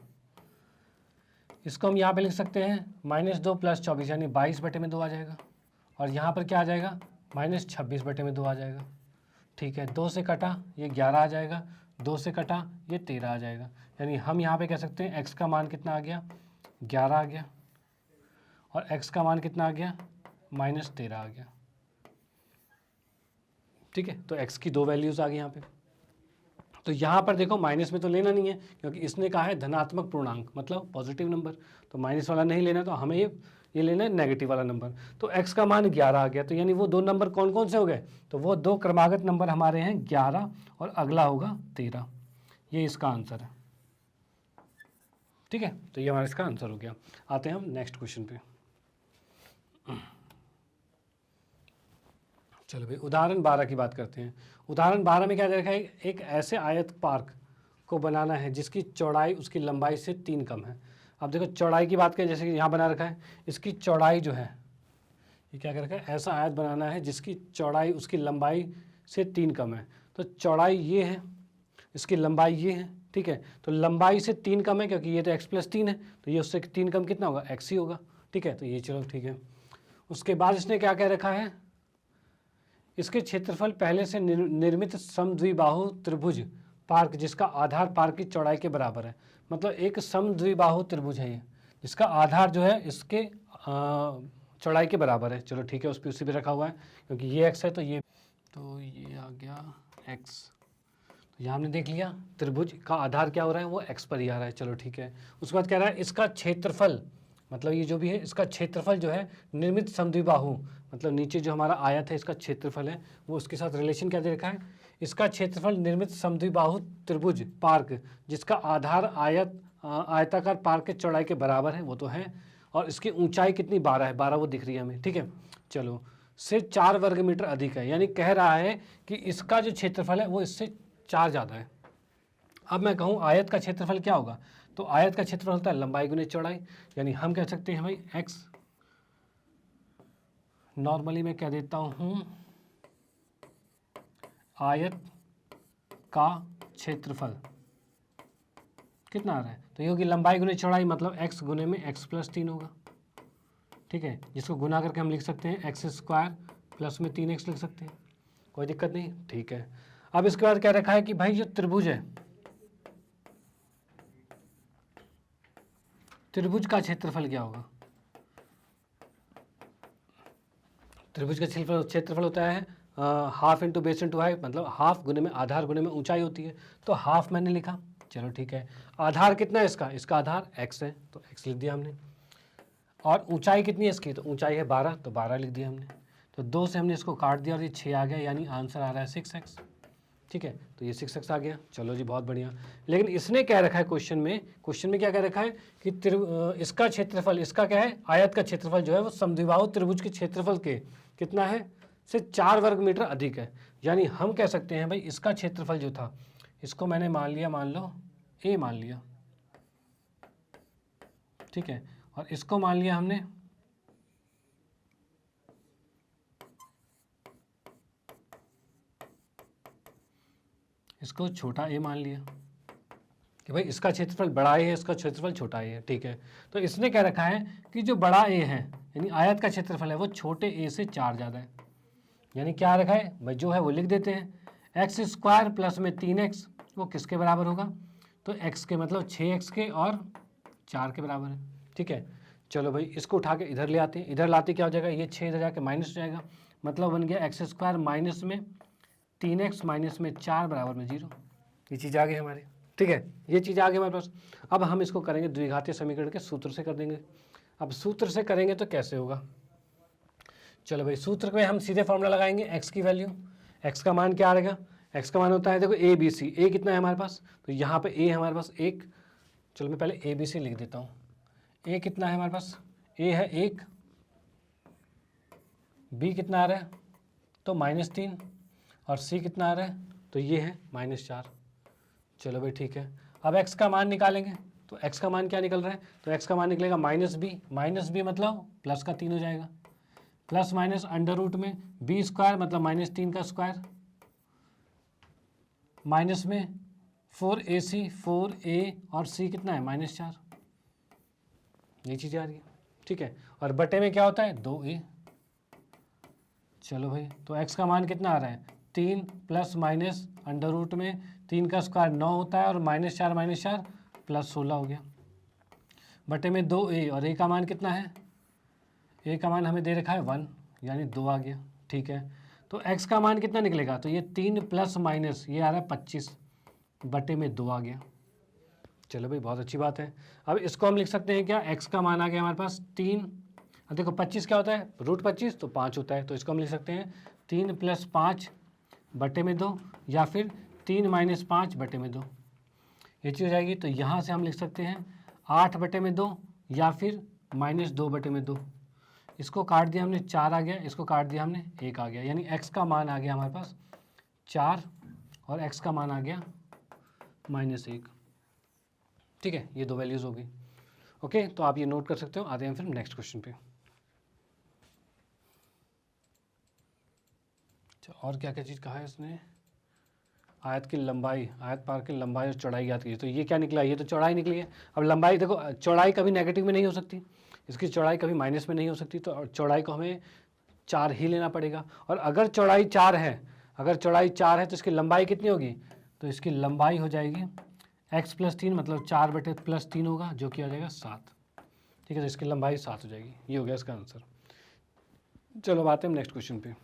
Speaker 1: इसको हम यहाँ पे लिख सकते हैं -2 + 24 यानी 22/2 आ जाएगा। और यहाँ पर क्या आ जाएगा -26/2 आ जाएगा। ठीक है, 2 से कटा ये 11 आ जाएगा, 2 से कटा ये 13 आ जाएगा। यानी हम यहाँ पे कह सकते हैं x का मान कितना आ गया 11 आ गया और x का मान कितना आ गया -13 आ गया। ठीक है, तो x की 2 वैल्यूज़ आ गई यहाँ पे। तो यहाँ पर देखो माइनस में तो लेना नहीं है क्योंकि इसने कहा है धनात्मक पूर्णांक मतलब पॉजिटिव नंबर, तो माइनस वाला नहीं लेना, तो हमें ये लेना है नेगेटिव वाला नंबर। तो x का मान 11 आ गया, तो यानी वो 2 नंबर कौन कौन से हो गए, तो वो 2 क्रमागत नंबर हमारे हैं 11 और अगला होगा 13। ये इसका आंसर है। ठीक है, तो ये हमारा इसका आंसर हो गया। आते हैं हम नेक्स्ट क्वेश्चन पे। चलो भाई उदाहरण 12 की बात करते हैं। उदाहरण 12 में क्या दे रखा है, एक ऐसे आयत पार्क को बनाना है जिसकी चौड़ाई उसकी लंबाई से 3 कम है। अब देखो चौड़ाई की बात करें, जैसे कि यहाँ बना रखा है, इसकी चौड़ाई जो है ये क्या कर रखा है, ऐसा आयत बनाना है जिसकी चौड़ाई उसकी लंबाई से 3 कम है। तो चौड़ाई ये है, इसकी लंबाई ये है। ठीक है, तो लंबाई से 3 कम है क्योंकि ये तो x + 3 है, तो ये उससे 3 कम कितना होगा x ही होगा। ठीक है, तो ये चलो ठीक है। उसके बाद इसने क्या कह रखा है, इसके क्षेत्रफल पहले से निर्मित समद्विबाहु त्रिभुज पार्क जिसका आधार पार्क की चौड़ाई के बराबर है। मतलब एक समद्विबाहु त्रिभुज है ये जिसका आधार जो है इसके चौड़ाई के बराबर है। चलो ठीक है, उस पर उसी पे रखा हुआ है क्योंकि ये x है, तो ये आ गया x। तो यहाँ हमने देख लिया त्रिभुज का आधार क्या हो रहा है, वो x पर ही आ रहा है। चलो ठीक है, उसके बाद कह रहा है इसका क्षेत्रफल, मतलब ये जो भी है इसका क्षेत्रफल जो है निर्मित समद्विबाहु, मतलब नीचे जो हमारा आयत है इसका क्षेत्रफल है, वो उसके साथ रिलेशन क्या दे रखा है, इसका क्षेत्रफल निर्मित समद्विबाहु त्रिभुज पार्क जिसका आधार आयताकार पार्क के चौड़ाई के बराबर है, वो तो है। और इसकी ऊंचाई कितनी 12 है, 12 वो दिख रही है हमें। ठीक है, चलो से 4 वर्ग मीटर अधिक है, यानी कह रहा है कि इसका जो क्षेत्रफल है वो इससे 4 ज़्यादा है। अब मैं कहूँ आयत का क्षेत्रफल क्या होगा, तो आयत का क्षेत्रफल होता है लंबाई गुने चौड़ाई, यानी हम कह सकते हैं भाई x, नॉर्मली मैं कह देता हूँ आयत का क्षेत्रफल कितना आ रहा है, तो ये होगी लंबाई गुने चौड़ाई, मतलब x गुने में x + 3 होगा। ठीक है, जिसको गुना करके हम लिख सकते हैं x² प्लस में 3x लिख सकते हैं, कोई दिक्कत नहीं। ठीक है, अब इसके बाद क्या रखा है कि भाई जो त्रिभुज है, त्रिभुज का क्षेत्रफल क्या होगा, त्रिभुज का क्षेत्रफल होता है half into base into height, मतलब हाफ गुने में आधार गुने में ऊंचाई होती है, तो हाफ मैंने लिखा। चलो ठीक है, आधार कितना है इसका, इसका आधार x है तो x लिख दिया हमने, और ऊंचाई कितनी है इसकी, तो ऊंचाई है 12 तो 12 लिख दिया हमने। तो 2 से हमने इसको काट दिया और ये 6 आ गया, यानी आंसर आ रहा है 6x। ठीक है, तो ये 6x आ गया। चलो जी बहुत बढ़िया। लेकिन इसने क्या रखा है क्वेश्चन में क्या कह रखा है कि इसका क्षेत्रफल, इसका क्या है आयत का क्षेत्रफल जो है वो समद्विबाहु त्रिभुज के क्षेत्रफल के कितना है से 4 वर्ग मीटर अधिक है। यानी हम कह सकते हैं भाई इसका क्षेत्रफल जो था, इसको मैंने मान लिया, मान लो a मान लिया। ठीक है, और इसको मान लिया हमने इसको छोटा a मान लिया कि भाई इसका क्षेत्रफल बड़ा a है, इसका क्षेत्रफल छोटा a है। ठीक है, तो इसने क्या रखा है कि जो बड़ा a है यानी आयत का क्षेत्रफल है वो छोटे a से 4 ज़्यादा है। यानी क्या रखा है भाई, जो है वो लिख देते हैं x² प्लस में 3x वो किसके बराबर होगा, तो x के मतलब 6x के और 4 के बराबर है। ठीक है, चलो भाई इसको उठा के इधर ले आते हैं, इधर लाते क्या हो जाएगा, ये 6 इधर जाके माइनस हो जाएगा, मतलब बन गया x² माइनस में 3x माइनस में 4 बराबर में 0। ये चीज़ आ गई हमारी। ठीक है, ये चीज़ आ गई हमारे पास। अब हम इसको करेंगे द्विघातीय समीकरण के सूत्र से कर देंगे। अब सूत्र से करेंगे तो कैसे होगा, चलो भाई सूत्र में हम सीधे फॉर्मूला लगाएंगे, x की वैल्यू, x का मान क्या आ रहेगा, x का मान होता है देखो a b c, a कितना है हमारे पास, तो यहाँ पे a है हमारे पास 1। चलो मैं पहले a b c लिख देता हूँ। a कितना है हमारे पास, a है 1, b कितना आ रहा है तो -3, और c कितना आ रहा है तो ये है -4। चलो भाई ठीक है, अब x का मान निकालेंगे, तो x का मान क्या निकल रहा है, तो x का मान निकलेगा -b मतलब प्लस का 3 हो जाएगा, प्लस माइनस अंडर रूट में b² मतलब -3 का स्क्वायर, माइनस में 4AC 4A और C कितना है -4, ये चीज़ें आ रही है, ठीक है। और बटे में क्या होता है 2A। चलो भाई, तो x का मान कितना आ रहा है 3 प्लस माइनस अंडर रूट में 3 का स्क्वायर 9 होता है और -4 प्लस 16 हो गया, बटे में 2A और A का मान कितना है, A का मान हमें दे रखा है 1 यानी 2 आ गया, ठीक है। तो x का मान कितना निकलेगा, तो ये 3 प्लस माइनस ये आ रहा है 25 बटे में 2 आ गया। चलो भाई, बहुत अच्छी बात है। अब इसको हम लिख सकते हैं क्या, x का मान आ गया हमारे पास 3, अब देखो 25 क्या होता है √25 तो 5 होता है, तो इसको हम लिख सकते हैं 3 प्लस 5 बटे में 2 या फिर 3 माइनस 5 बटे में 2, ये चीज़ हो जाएगी। तो यहाँ से हम लिख सकते हैं 8 बटे में 2 या फिर -2 बटे में 2, इसको काट दिया हमने 4 आ गया, इसको काट दिया हमने 1 आ गया, यानी x का मान आ गया हमारे पास 4 और x का मान आ गया -1, ठीक है। ये दो वैल्यूज़ हो गई, ओके। तो आप ये नोट कर सकते हो। आते हैं फिर नेक्स्ट क्वेश्चन पे। और क्या क्या चीज़ कहा है इसने, आयत की लंबाई, आयत पार की लंबाई और चौड़ाई याद कीजिए। तो ये क्या निकला, ये तो चौड़ाई निकली है। अब लंबाई देखो, चौड़ाई कभी नेगेटिव में नहीं हो सकती, इसकी चौड़ाई कभी माइनस में नहीं हो सकती, तो चौड़ाई को हमें 4 ही लेना पड़ेगा। और अगर चौड़ाई 4 है, अगर चौड़ाई 4 है तो इसकी लंबाई कितनी होगी, तो इसकी लंबाई हो जाएगी x + 3 मतलब 4 बटे प्लस 3 होगा, जो कि आ जाएगा 7, ठीक है। तो इसकी लंबाई 7 हो जाएगी, ये हो गया इसका आंसर। चलो अब आते हैं नेक्स्ट क्वेश्चन पे।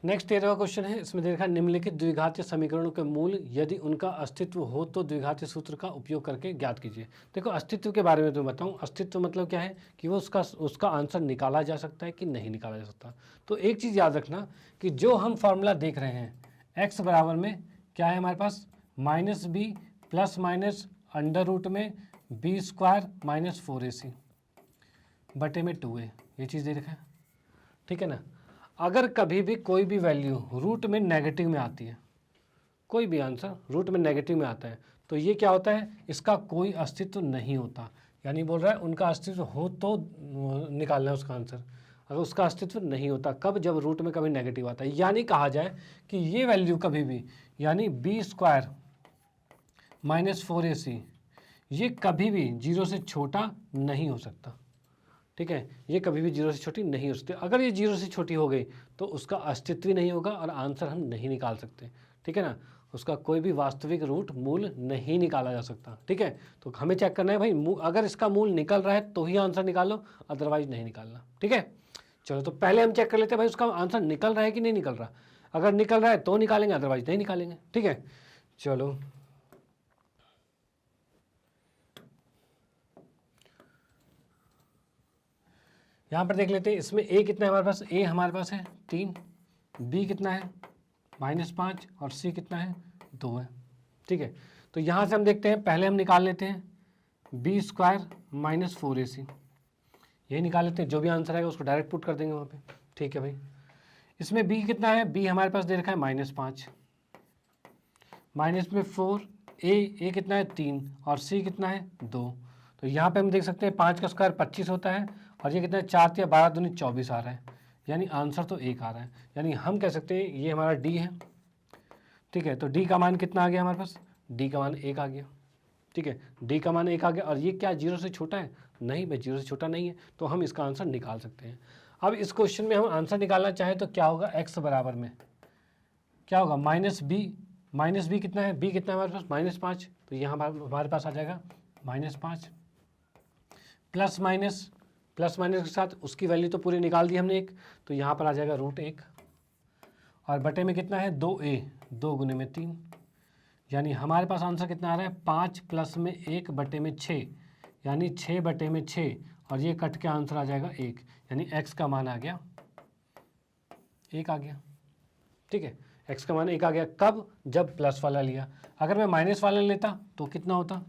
Speaker 1: नेक्स्ट 13वां क्वेश्चन है, इसमें देखा निम्नलिखित द्विघातीय समीकरणों के मूल यदि उनका अस्तित्व हो तो द्विघातीय सूत्र का उपयोग करके ज्ञात कीजिए। देखो अस्तित्व के बारे में तो बताऊं, अस्तित्व मतलब क्या है कि वो उसका आंसर निकाला जा सकता है कि नहीं निकाला जा सकता। तो एक चीज़ याद रखना कि जो हम फार्मूला देख रहे हैं x बराबर में क्या है हमारे पास -b plus minus under root में b² - 4ac बटे में 2a, ये चीज़ दे रखा है, ठीक है ना। अगर कभी भी कोई भी वैल्यू रूट में नेगेटिव में आती है, कोई भी आंसर रूट में नेगेटिव में आता है, तो ये क्या होता है, इसका कोई अस्तित्व नहीं होता। यानी बोल रहा है उनका अस्तित्व हो तो निकालना है उसका आंसर, अगर उसका अस्तित्व नहीं होता, कब, जब रूट में कभी नेगेटिव आता है। यानी कहा जाए कि ये वैल्यू कभी भी, यानी b² - 4ac ये कभी भी 0 से छोटा नहीं हो सकता, ठीक है। ये कभी भी 0 से छोटी नहीं हो सकती। अगर ये 0 से छोटी हो गई तो उसका अस्तित्व ही नहीं होगा और आंसर हम नहीं निकाल सकते, ठीक है ना। उसका कोई भी वास्तविक रूट मूल नहीं निकाला जा सकता, ठीक है। तो हमें चेक करना है भाई, अगर इसका मूल निकल रहा है तो ही आंसर निकालो, अदरवाइज नहीं निकालना, ठीक है। चलो तो पहले हम चेक कर लेते हैं भाई उसका आंसर निकल रहा है कि नहीं निकल रहा। अगर निकल रहा है तो निकालेंगे, अदरवाइज नहीं निकालेंगे, ठीक है। चलो यहाँ पर देख लेते हैं, इसमें a कितना है हमारे पास, a हमारे पास है 3, b कितना है -5 और c कितना है 2 है, ठीक है। तो यहाँ से हम देखते हैं, पहले हम निकाल लेते हैं b² - 4ac, यही निकाल लेते हैं। जो भी आंसर आएगा उसको डायरेक्ट पुट कर देंगे वहाँ पे, ठीक है भाई। इसमें b कितना है, b हमारे पास दे रखा है -5, माइनस में 4, a कितना है 3 और c कितना है 2। तो यहाँ पे हम देख सकते हैं 5 का स्क्वायर 25 होता है और ये कितना है 4 या 12 दूनी 24 आ रहा है, यानी आंसर तो 1 आ रहा है। यानी हम कह सकते हैं ये हमारा d है, ठीक है। तो d का मान कितना आ गया हमारे पास, d का मान 1 आ गया, ठीक है। d का मान 1 आ गया और ये क्या 0 से छोटा है, नहीं भाई 0 से छोटा नहीं है, तो हम इसका आंसर निकाल सकते हैं। अब इस क्वेश्चन में हम आंसर निकालना चाहें तो क्या होगा, x बराबर में क्या होगा -b कितना है, b कितना है हमारे पास -5, तो यहाँ हमारे पास आ जाएगा -5 प्लस माइनस के साथ उसकी वैल्यू तो पूरी निकाल दी हमने 1, तो यहाँ पर आ जाएगा √1 और बटे में कितना है 2a, 2 गुने में 3, यानी हमारे पास आंसर कितना आ रहा है 5 प्लस में 1 बटे में 6, यानी 6 बटे में 6 और ये कट के आंसर आ जाएगा 1, यानी x का मान आ गया 1 आ गया, ठीक है। x का मान 1 आ गया, कब, जब प्लस वाला लिया। अगर मैं माइनस वाला लेता तो कितना होता,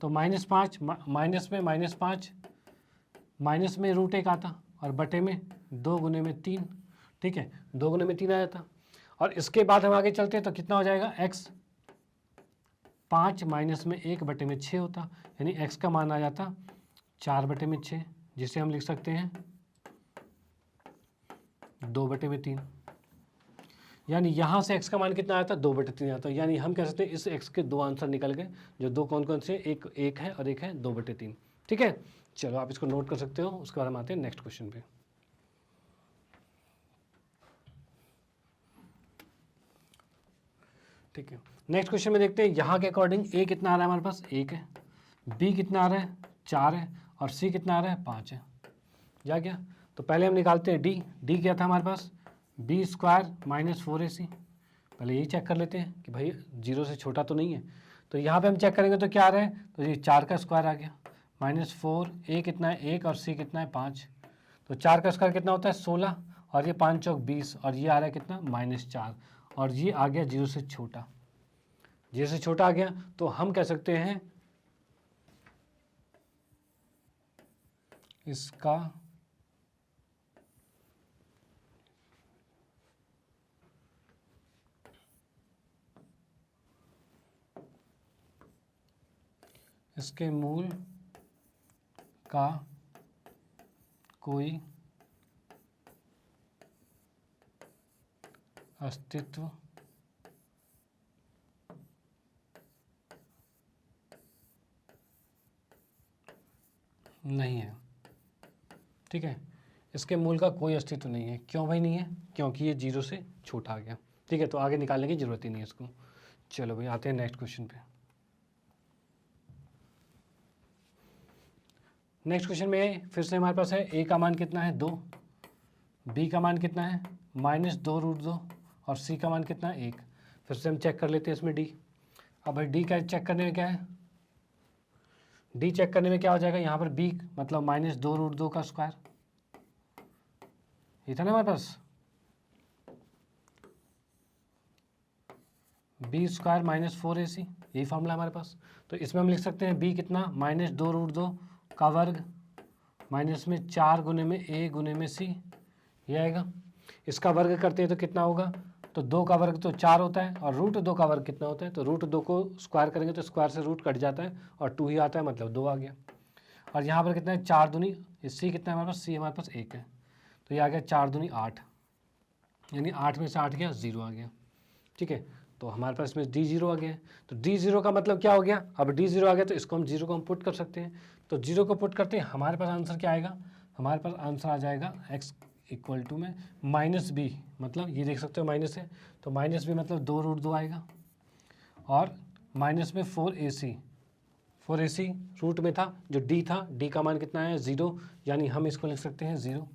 Speaker 1: तो -5 माइनस में -5 माइनस में √1 आता और बटे में 2 गुने में 3, ठीक है, 2 गुने में 3 आ जाता। और इसके बाद हम आगे चलते हैं तो कितना हो जाएगा x 5 माइनस में 1 बटे में 6 होता, यानी x का मान आ जाता 4 बटे में 6, जिसे हम लिख सकते हैं 2 बटे में 3। यानी यहाँ से x का मान कितना आया था 2/3 आता है, यानी हम कह सकते हैं इस x के दो आंसर निकल गए, जो दो कौन कौन से, एक है और एक है 2/3। ठीक है, चलो आप इसको नोट कर सकते हो। उसके बाद हम आते हैं नेक्स्ट क्वेश्चन पे। ठीक है, नेक्स्ट क्वेश्चन में देखते हैं यहाँ के अकॉर्डिंग a कितना आ रहा है हमारे पास, 1 है, b कितना आ रहा है 4 है, और c कितना आ रहा है 5 है। जा गया, तो पहले हम निकालते हैं d क्या था हमारे पास, b² - 4ac। पहले यही चेक कर लेते हैं कि भाई 0 से छोटा तो नहीं है। तो यहाँ पे हम चेक करेंगे तो क्या आ रहा है, तो ये 4 का स्क्वायर आ गया, -4, a कितना है 1 और c कितना है 5। तो 4 का स्क्वायर कितना होता है 16, और ये 5 चौक 20, और ये आ रहा है कितना -4, और ये आ गया 0 से छोटा। 0 से छोटा आ गया, तो हम कह सकते हैं इसका इसके मूल का कोई अस्तित्व नहीं है। ठीक है, इसके मूल का कोई अस्तित्व नहीं है। क्यों भाई नहीं है, क्योंकि ये 0 से छोटा आ गया। ठीक है, तो आगे निकालने की जरूरत ही नहीं है इसको। चलो भाई आते हैं नेक्स्ट क्वेश्चन पे। नेक्स्ट क्वेश्चन में फिर से हमारे पास है a का मान कितना है 2, b का मान कितना है -2√2, और c का मान कितना है 1। फिर से हम चेक कर लेते हैं इसमें d। अब भाई d का चेक करने में क्या है, d चेक करने में क्या हो जाएगा, यहाँ पर b मतलब -2√2 का स्क्वायर, ये था ना हमारे पास, b² - 4ac, यही फॉर्मूला हमारे पास। तो इसमें हम लिख सकते हैं b कितना -2√2 का वर्ग माइनस में 4 गुने में a गुने में c, ये आएगा। इसका वर्ग करते हैं तो कितना होगा, तो 2 का वर्ग तो 4 होता है, और √2 का वर्ग कितना होता है, तो √2 को स्क्वायर करेंगे तो स्क्वायर से रूट कट जाता है और 2 ही आता है, मतलब 2 आ गया। और यहाँ पर कितना है 4 दूनी, c कितना है हमारे पास, c हमारे पास 1 है, तो ये आ गया 4 दूनी 8, यानी 8 में से 8 गया 0 आ गया। ठीक है, तो हमारे पास इसमें d0 आ गया है। तो d0 का मतलब क्या हो गया, अब d0 आ गया तो इसको हम 0 को हम पुट कर सकते हैं। तो 0 को पुट करते हैं, हमारे पास आंसर क्या आएगा, हमारे पास आंसर आ जाएगा x = में -b, मतलब ये देख सकते हो माइनस है, तो -b मतलब 2√2 आएगा, और माइनस में 4ac रूट में था, जो d था, d का मान कितना है 0, यानी हम इसको लिख सकते हैं 0,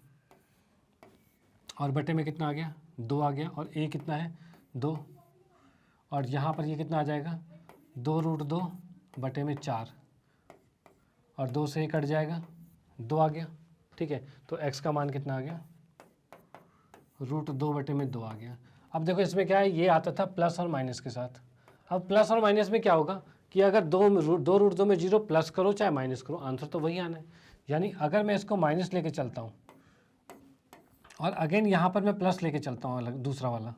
Speaker 1: और बटे में कितना आ गया 2 आ गया, और a कितना है 2, और यहाँ पर ये कितना आ जाएगा 2√2 बटे में 4, और 2 से 1 कट जाएगा, 2 आ गया। ठीक है, तो x का मान कितना आ गया, √2 बटे में 2 आ गया। अब देखो इसमें क्या है, ये आता था प्लस और माइनस के साथ। अब प्लस और माइनस में क्या होगा कि अगर 2√2 में 0 प्लस करो चाहे माइनस करो, आंसर तो वही आना है। यानी अगर मैं इसको माइनस लेके चलता हूँ और अगेन यहाँ पर मैं प्लस लेके चलता हूँ अलग दूसरा वाला,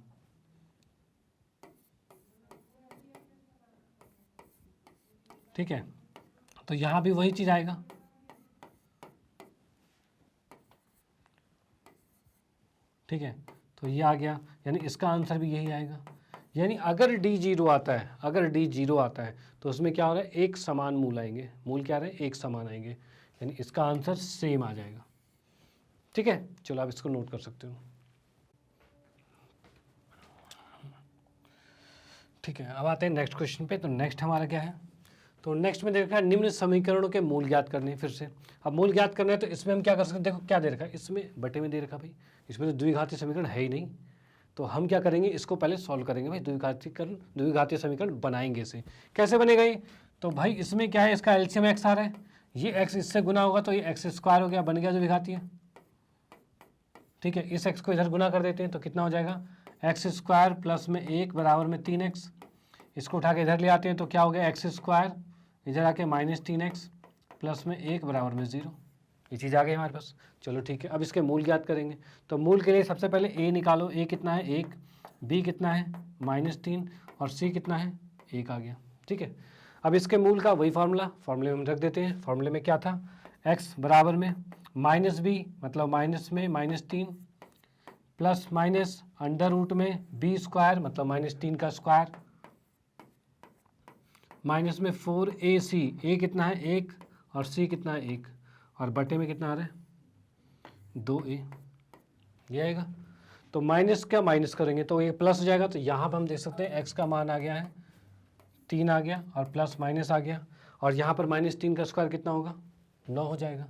Speaker 1: ठीक है, तो यहाँ भी वही चीज़ आएगा। ठीक है, तो ये आ गया, यानी इसका आंसर भी यही आएगा। यानी अगर d0 आता है, अगर d0 आता है तो उसमें क्या हो रहा है, एक समान मूल आएंगे। मूल क्या रहे, एक समान आएंगे, यानी इसका आंसर सेम आ जाएगा। ठीक है, चलो आप इसको नोट कर सकते हो। ठीक है, अब आते हैं नेक्स्ट क्वेश्चन पे। तो नेक्स्ट हमारा क्या है, तो नेक्स्ट में देखा निम्न समीकरणों के मूल ज्ञात करने हैं। फिर से अब मूल ज्ञात करना है तो इसमें हम क्या कर सकते हैं, देखो क्या दे रखा है, इसमें बटे में दे रखा भाई, इसमें तो द्विघातीय समीकरण है ही नहीं। तो हम क्या करेंगे, इसको पहले सॉल्व करेंगे भाई, द्विघातीय समीकरण बनाएंगे। इसे कैसे बनेगा ये, तो भाई इसमें क्या है, इसका एलसीएम x आ रहा है, ये x इससे गुना होगा तो ये x² हो गया, बन गया द्विघातीय। ठीक है, इस x को इधर गुना कर देते हैं तो कितना हो जाएगा, x² प्लस में 1 बराबर में 3x। इसको उठा के इधर ले आते हैं तो क्या हो गया, x² इधर आके -3x प्लस में 1 बराबर में 0। ये चीज़ आ गई हमारे पास। चलो ठीक है, अब इसके मूल ज्ञात करेंगे। तो मूल के लिए सबसे पहले a निकालो, a कितना है 1, b कितना है -3, और c कितना है 1 आ गया। ठीक है, अब इसके मूल का वही फार्मूले में हम रख देते हैं। फार्मूले में क्या था, x बराबर में -b मतलब माइनस में -3 प्लस माइनस अंडर रूट में बी स्क्वायर मतलब -3 का स्क्वायर माइनस में 4ac, ए कितना है 1 और सी कितना है 1 और बटे में कितना आ रहा है 2a, ये आएगा। तो माइनस का माइनस करेंगे तो ये प्लस हो जाएगा, तो यहाँ पर हम देख सकते हैं x का मान आ गया है 3 आ गया और प्लस माइनस आ गया और यहाँ पर -3 का स्क्वायर कितना होगा 9 हो जाएगा,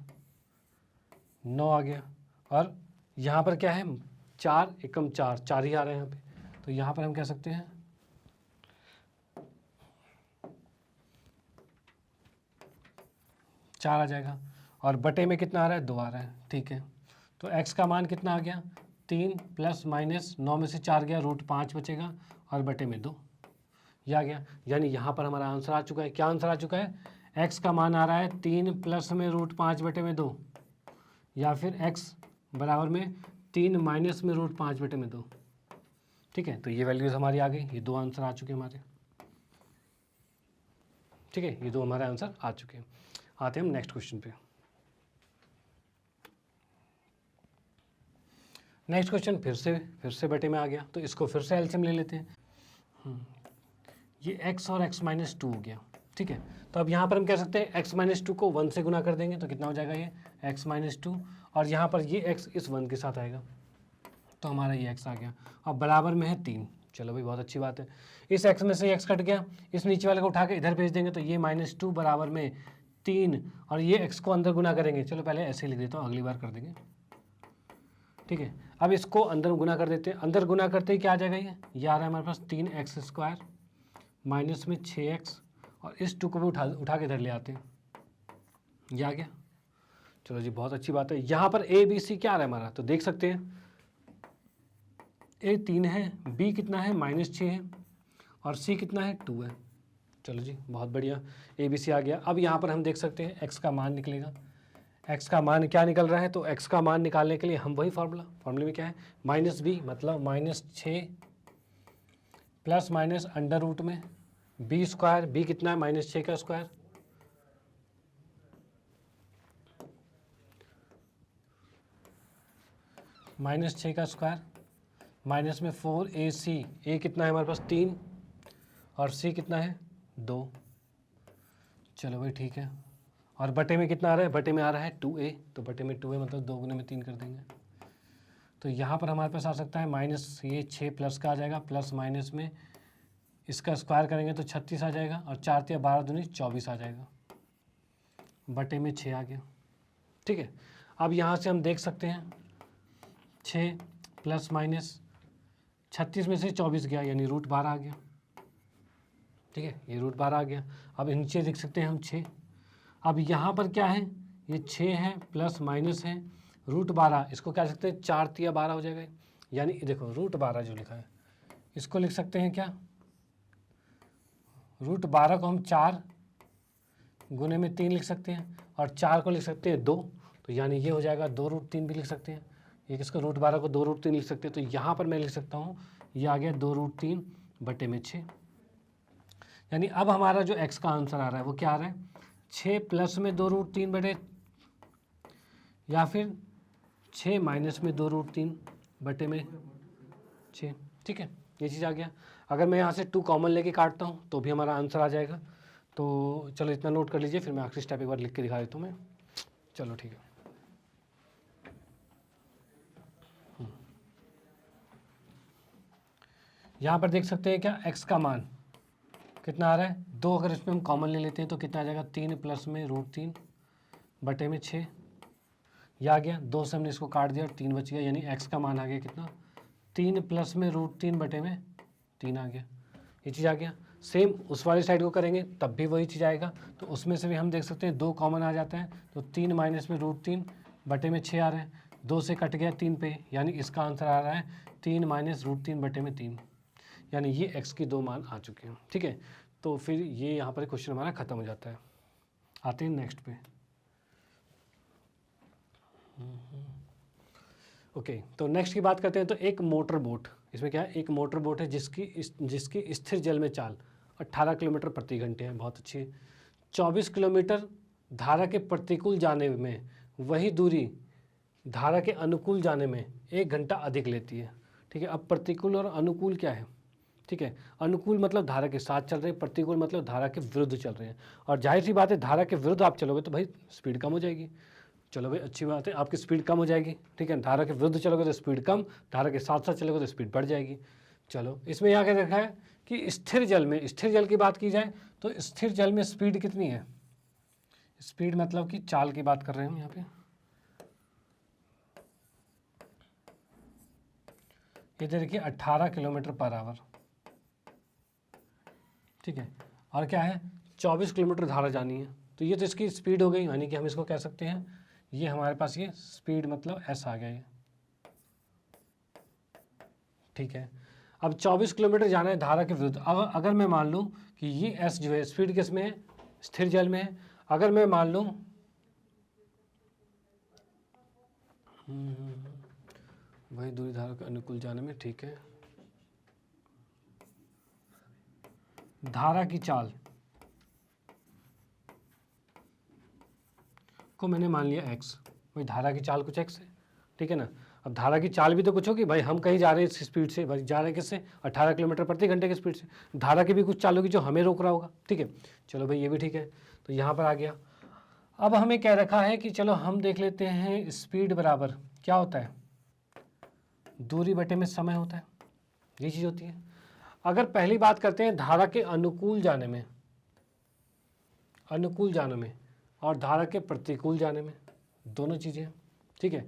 Speaker 1: 9 आ गया और यहाँ पर क्या है 4 एकम 4, 4 ही आ रहे हैं यहाँ पे, तो यहाँ पर हम कह सकते हैं 4 आ जाएगा और बटे में कितना आ रहा है 2 आ रहा है। ठीक है, तो x का मान कितना आ गया 3 प्लस माइनस 9 में से 4 गया √5 बचेगा और बटे में 2, ये आ गया। यानी यहाँ पर हमारा आंसर आ चुका है। क्या आंसर आ चुका है, x का मान आ रहा है 3 प्लस में √5 बटे में 2 या फिर x बराबर में 3 माइनस में √5 बटे में 2। ठीक है, तो ये वैल्यूज़ हमारी आ गई, ये 2 आंसर आ चुके हमारे। ठीक है, ये 2 हमारे आंसर आ चुके हैं। आते हैं हम नेक्स्ट क्वेश्चन पे। नेक्स्ट क्वेश्चन फिर से बटे में आ गया, तो इसको फिर से एलसीएम ले लेते हैं। ये x और x माइनस 2 हो गया। ठीक है, तो अब यहाँ पर हम कह सकते हैं x माइनस 2 को 1 से गुना कर देंगे तो कितना हो जाएगा ये x माइनस 2 और यहाँ पर ये x इस 1 के साथ आएगा तो हमारा ये x आ गया और बराबर में है 3। चलो भाई, बहुत अच्छी बात है। इस x में से x कट गया, इस नीचे वाले को उठा के इधर भेज देंगे तो ये -2 बराबर में 3 और ये x को अंदर गुना करेंगे। चलो पहले ऐसे लिख देता हूँ, अगली बार कर देंगे। ठीक है, अब इसको अंदर गुना कर देते हैं। अंदर गुना करते ही क्या आ जाएगा, ये आ रहा है हमारे पास 3x स्क्वायर माइनस में 6x और इस 2 को भी उठा के इधर ले आते हैं, ये आ गया। चलो जी, बहुत अच्छी बात है। यहाँ पर a b c क्या आ रहा है हमारा, तो देख सकते हैं a 3 है, b कितना है -6 है और c कितना है 2 है। चलो जी, बहुत बढ़िया, a b c आ गया। अब यहाँ पर हम देख सकते हैं x का मान निकलेगा। x का मान क्या निकल रहा है, तो x का मान निकालने के लिए हम वही फॉर्मूले में क्या है -b मतलब -6 प्लस माइनस अंडर रूट में b स्क्वायर, b कितना है -6 का स्क्वायर -6 का स्क्वायर माइनस में 4ac, a कितना है हमारे पास 3 और c कितना है 2। चलो भाई ठीक है, और बटे में कितना आ रहा है, बटे में आ रहा है 2a, तो बटे में 2a मतलब 2 गुने में 3 कर देंगे। तो यहाँ पर हमारे पास आ सकता है माइनस ये 6 प्लस का आ जाएगा, प्लस माइनस में इसका स्क्वायर करेंगे तो 36 आ जाएगा और 4 × 12 दूनी 24 आ जाएगा, बटे में 6 आ गया। ठीक है, अब यहाँ से हम देख सकते हैं 6 प्लस माइनस 36 में से 24 गया यानी √12 आ गया। ठीक है, ये √12 आ गया। अब नीचे देख सकते हैं हम 6। अब यहाँ पर क्या है, ये 6 है प्लस माइनस है √12, इसको क्या लिख सकते हैं 4 × 12 हो जाएगा। यानी देखो √12 जो लिखा है इसको लिख सकते हैं क्या, √12 को हम 4 गुने में 3 लिख सकते हैं और 4 को लिख सकते हैं 2, तो यानी ये हो जाएगा 2√3 भी लिख सकते हैं। ये किसको √12 को 2√3 लिख सकते हैं, तो यहाँ पर मैं लिख सकता हूँ ये आ गया 2√3 बटे में 6। यानी अब हमारा जो x का आंसर आ रहा है वो क्या आ रहा है 6 प्लस में 2√3 बटे या फिर 6 माइनस में 2√3 बटे में 6। ठीक है, ये चीज़ आ गया। अगर मैं यहाँ से 2 कॉमन लेके काटता हूँ तो भी हमारा आंसर आ जाएगा। तो चलो इतना नोट कर लीजिए, फिर मैं आखिरी स्टेप एक बार लिख के दिखा देता हूँ मैं। चलो ठीक है, यहाँ पर देख सकते हैं क्या x का मान कितना आ रहा है 2, अगर इसमें हम कॉमन ले लेते हैं तो कितना आ जाएगा 3 प्लस में √3 बटे में 6, यह आ गया। 2 से हमने इसको काट दिया और 3 बच गया, यानी x का मान आ गया कितना 3 प्लस में √3 बटे में 3 आ गया। ये चीज़ आ गया। सेम उस वाली साइड को करेंगे तब भी वही चीज़ आएगा, तो उसमें से भी हम देख सकते हैं 2 कॉमन आ जाता है, तो 3 माइनस में √3 बटे में 6 आ रहा है, 2 से कट गया 3 पे, यानी इसका आंसर आ रहा है 3 माइनस √3 बटे में 3, यानी ये x की 2 मान आ चुके हैं। ठीक है, तो फिर ये यहाँ पर क्वेश्चन हमारा ख़त्म हो जाता है। आते हैं नेक्स्ट पे। ओके, तो नेक्स्ट की बात करते हैं। तो एक मोटर बोट, इसमें क्या है एक मोटर बोट है जिसकी स्थिर जल में चाल 18 किलोमीटर प्रति घंटे है, बहुत अच्छी है। 24 किलोमीटर धारा के प्रतिकूल जाने में वही दूरी धारा के अनुकूल जाने में 1 घंटा अधिक लेती है। ठीक है, अब प्रतिकूल और अनुकूल क्या है? ठीक है, अनुकूल मतलब धारा के साथ चल रहे हैं, प्रतिकूल मतलब धारा के विरुद्ध चल रहे हैं। और जाहिर सी बात है, धारा के विरुद्ध आप चलोगे तो भाई स्पीड कम हो जाएगी। चलो भाई, अच्छी बात है, आपकी स्पीड कम हो जाएगी। ठीक है, धारा के विरुद्ध चलोगे तो स्पीड कम, धारा के साथ साथ चलोगे तो स्पीड बढ़ जाएगी। चलो, इसमें यहाँ क्या देखा है कि स्थिर जल में, स्थिर जल की बात की जाए तो स्थिर जल में स्पीड कितनी है? स्पीड मतलब कि चाल की बात कर रहे हैं यहाँ पे। इधर देखिए 18 किलोमीटर पर आवर। ठीक है, और क्या है, 24 किलोमीटर धारा जानी है, तो ये तो इसकी स्पीड हो गई, यानी कि हम इसको कह सकते हैं ये हमारे पास ये स्पीड मतलब एस आ गया ये। ठीक है, अब 24 किलोमीटर जाना है धारा के विरुद्ध। अगर मैं मान लूँ कि ये एस जो है स्पीड किस में है? स्थिर जल में है। अगर मैं मान लूँ वही दूरी धारा के अनुकूल जाने में, ठीक है, धारा की चाल को मैंने मान लिया x, भाई धारा की चाल कुछ x है। ठीक है ना, अब धारा की चाल भी तो कुछ होगी, भाई हम कहीं जा रहे हैं इस स्पीड से, भाई जा रहे हैं किससे? 18 किलोमीटर प्रति घंटे की स्पीड से। धारा की भी कुछ चाल होगी जो हमें रोक रहा होगा। ठीक है, चलो भाई ये भी ठीक है, तो यहाँ पर आ गया। अब हमें कह रखा है कि चलो हम देख लेते हैं स्पीड बराबर क्या होता है? दूरी बटे में समय होता है, ये चीज़ होती है। अगर पहली बात करते हैं धारा के अनुकूल जाने में, अनुकूल जाने में और धारा के प्रतिकूल जाने में, दोनों चीज़ें। ठीक है,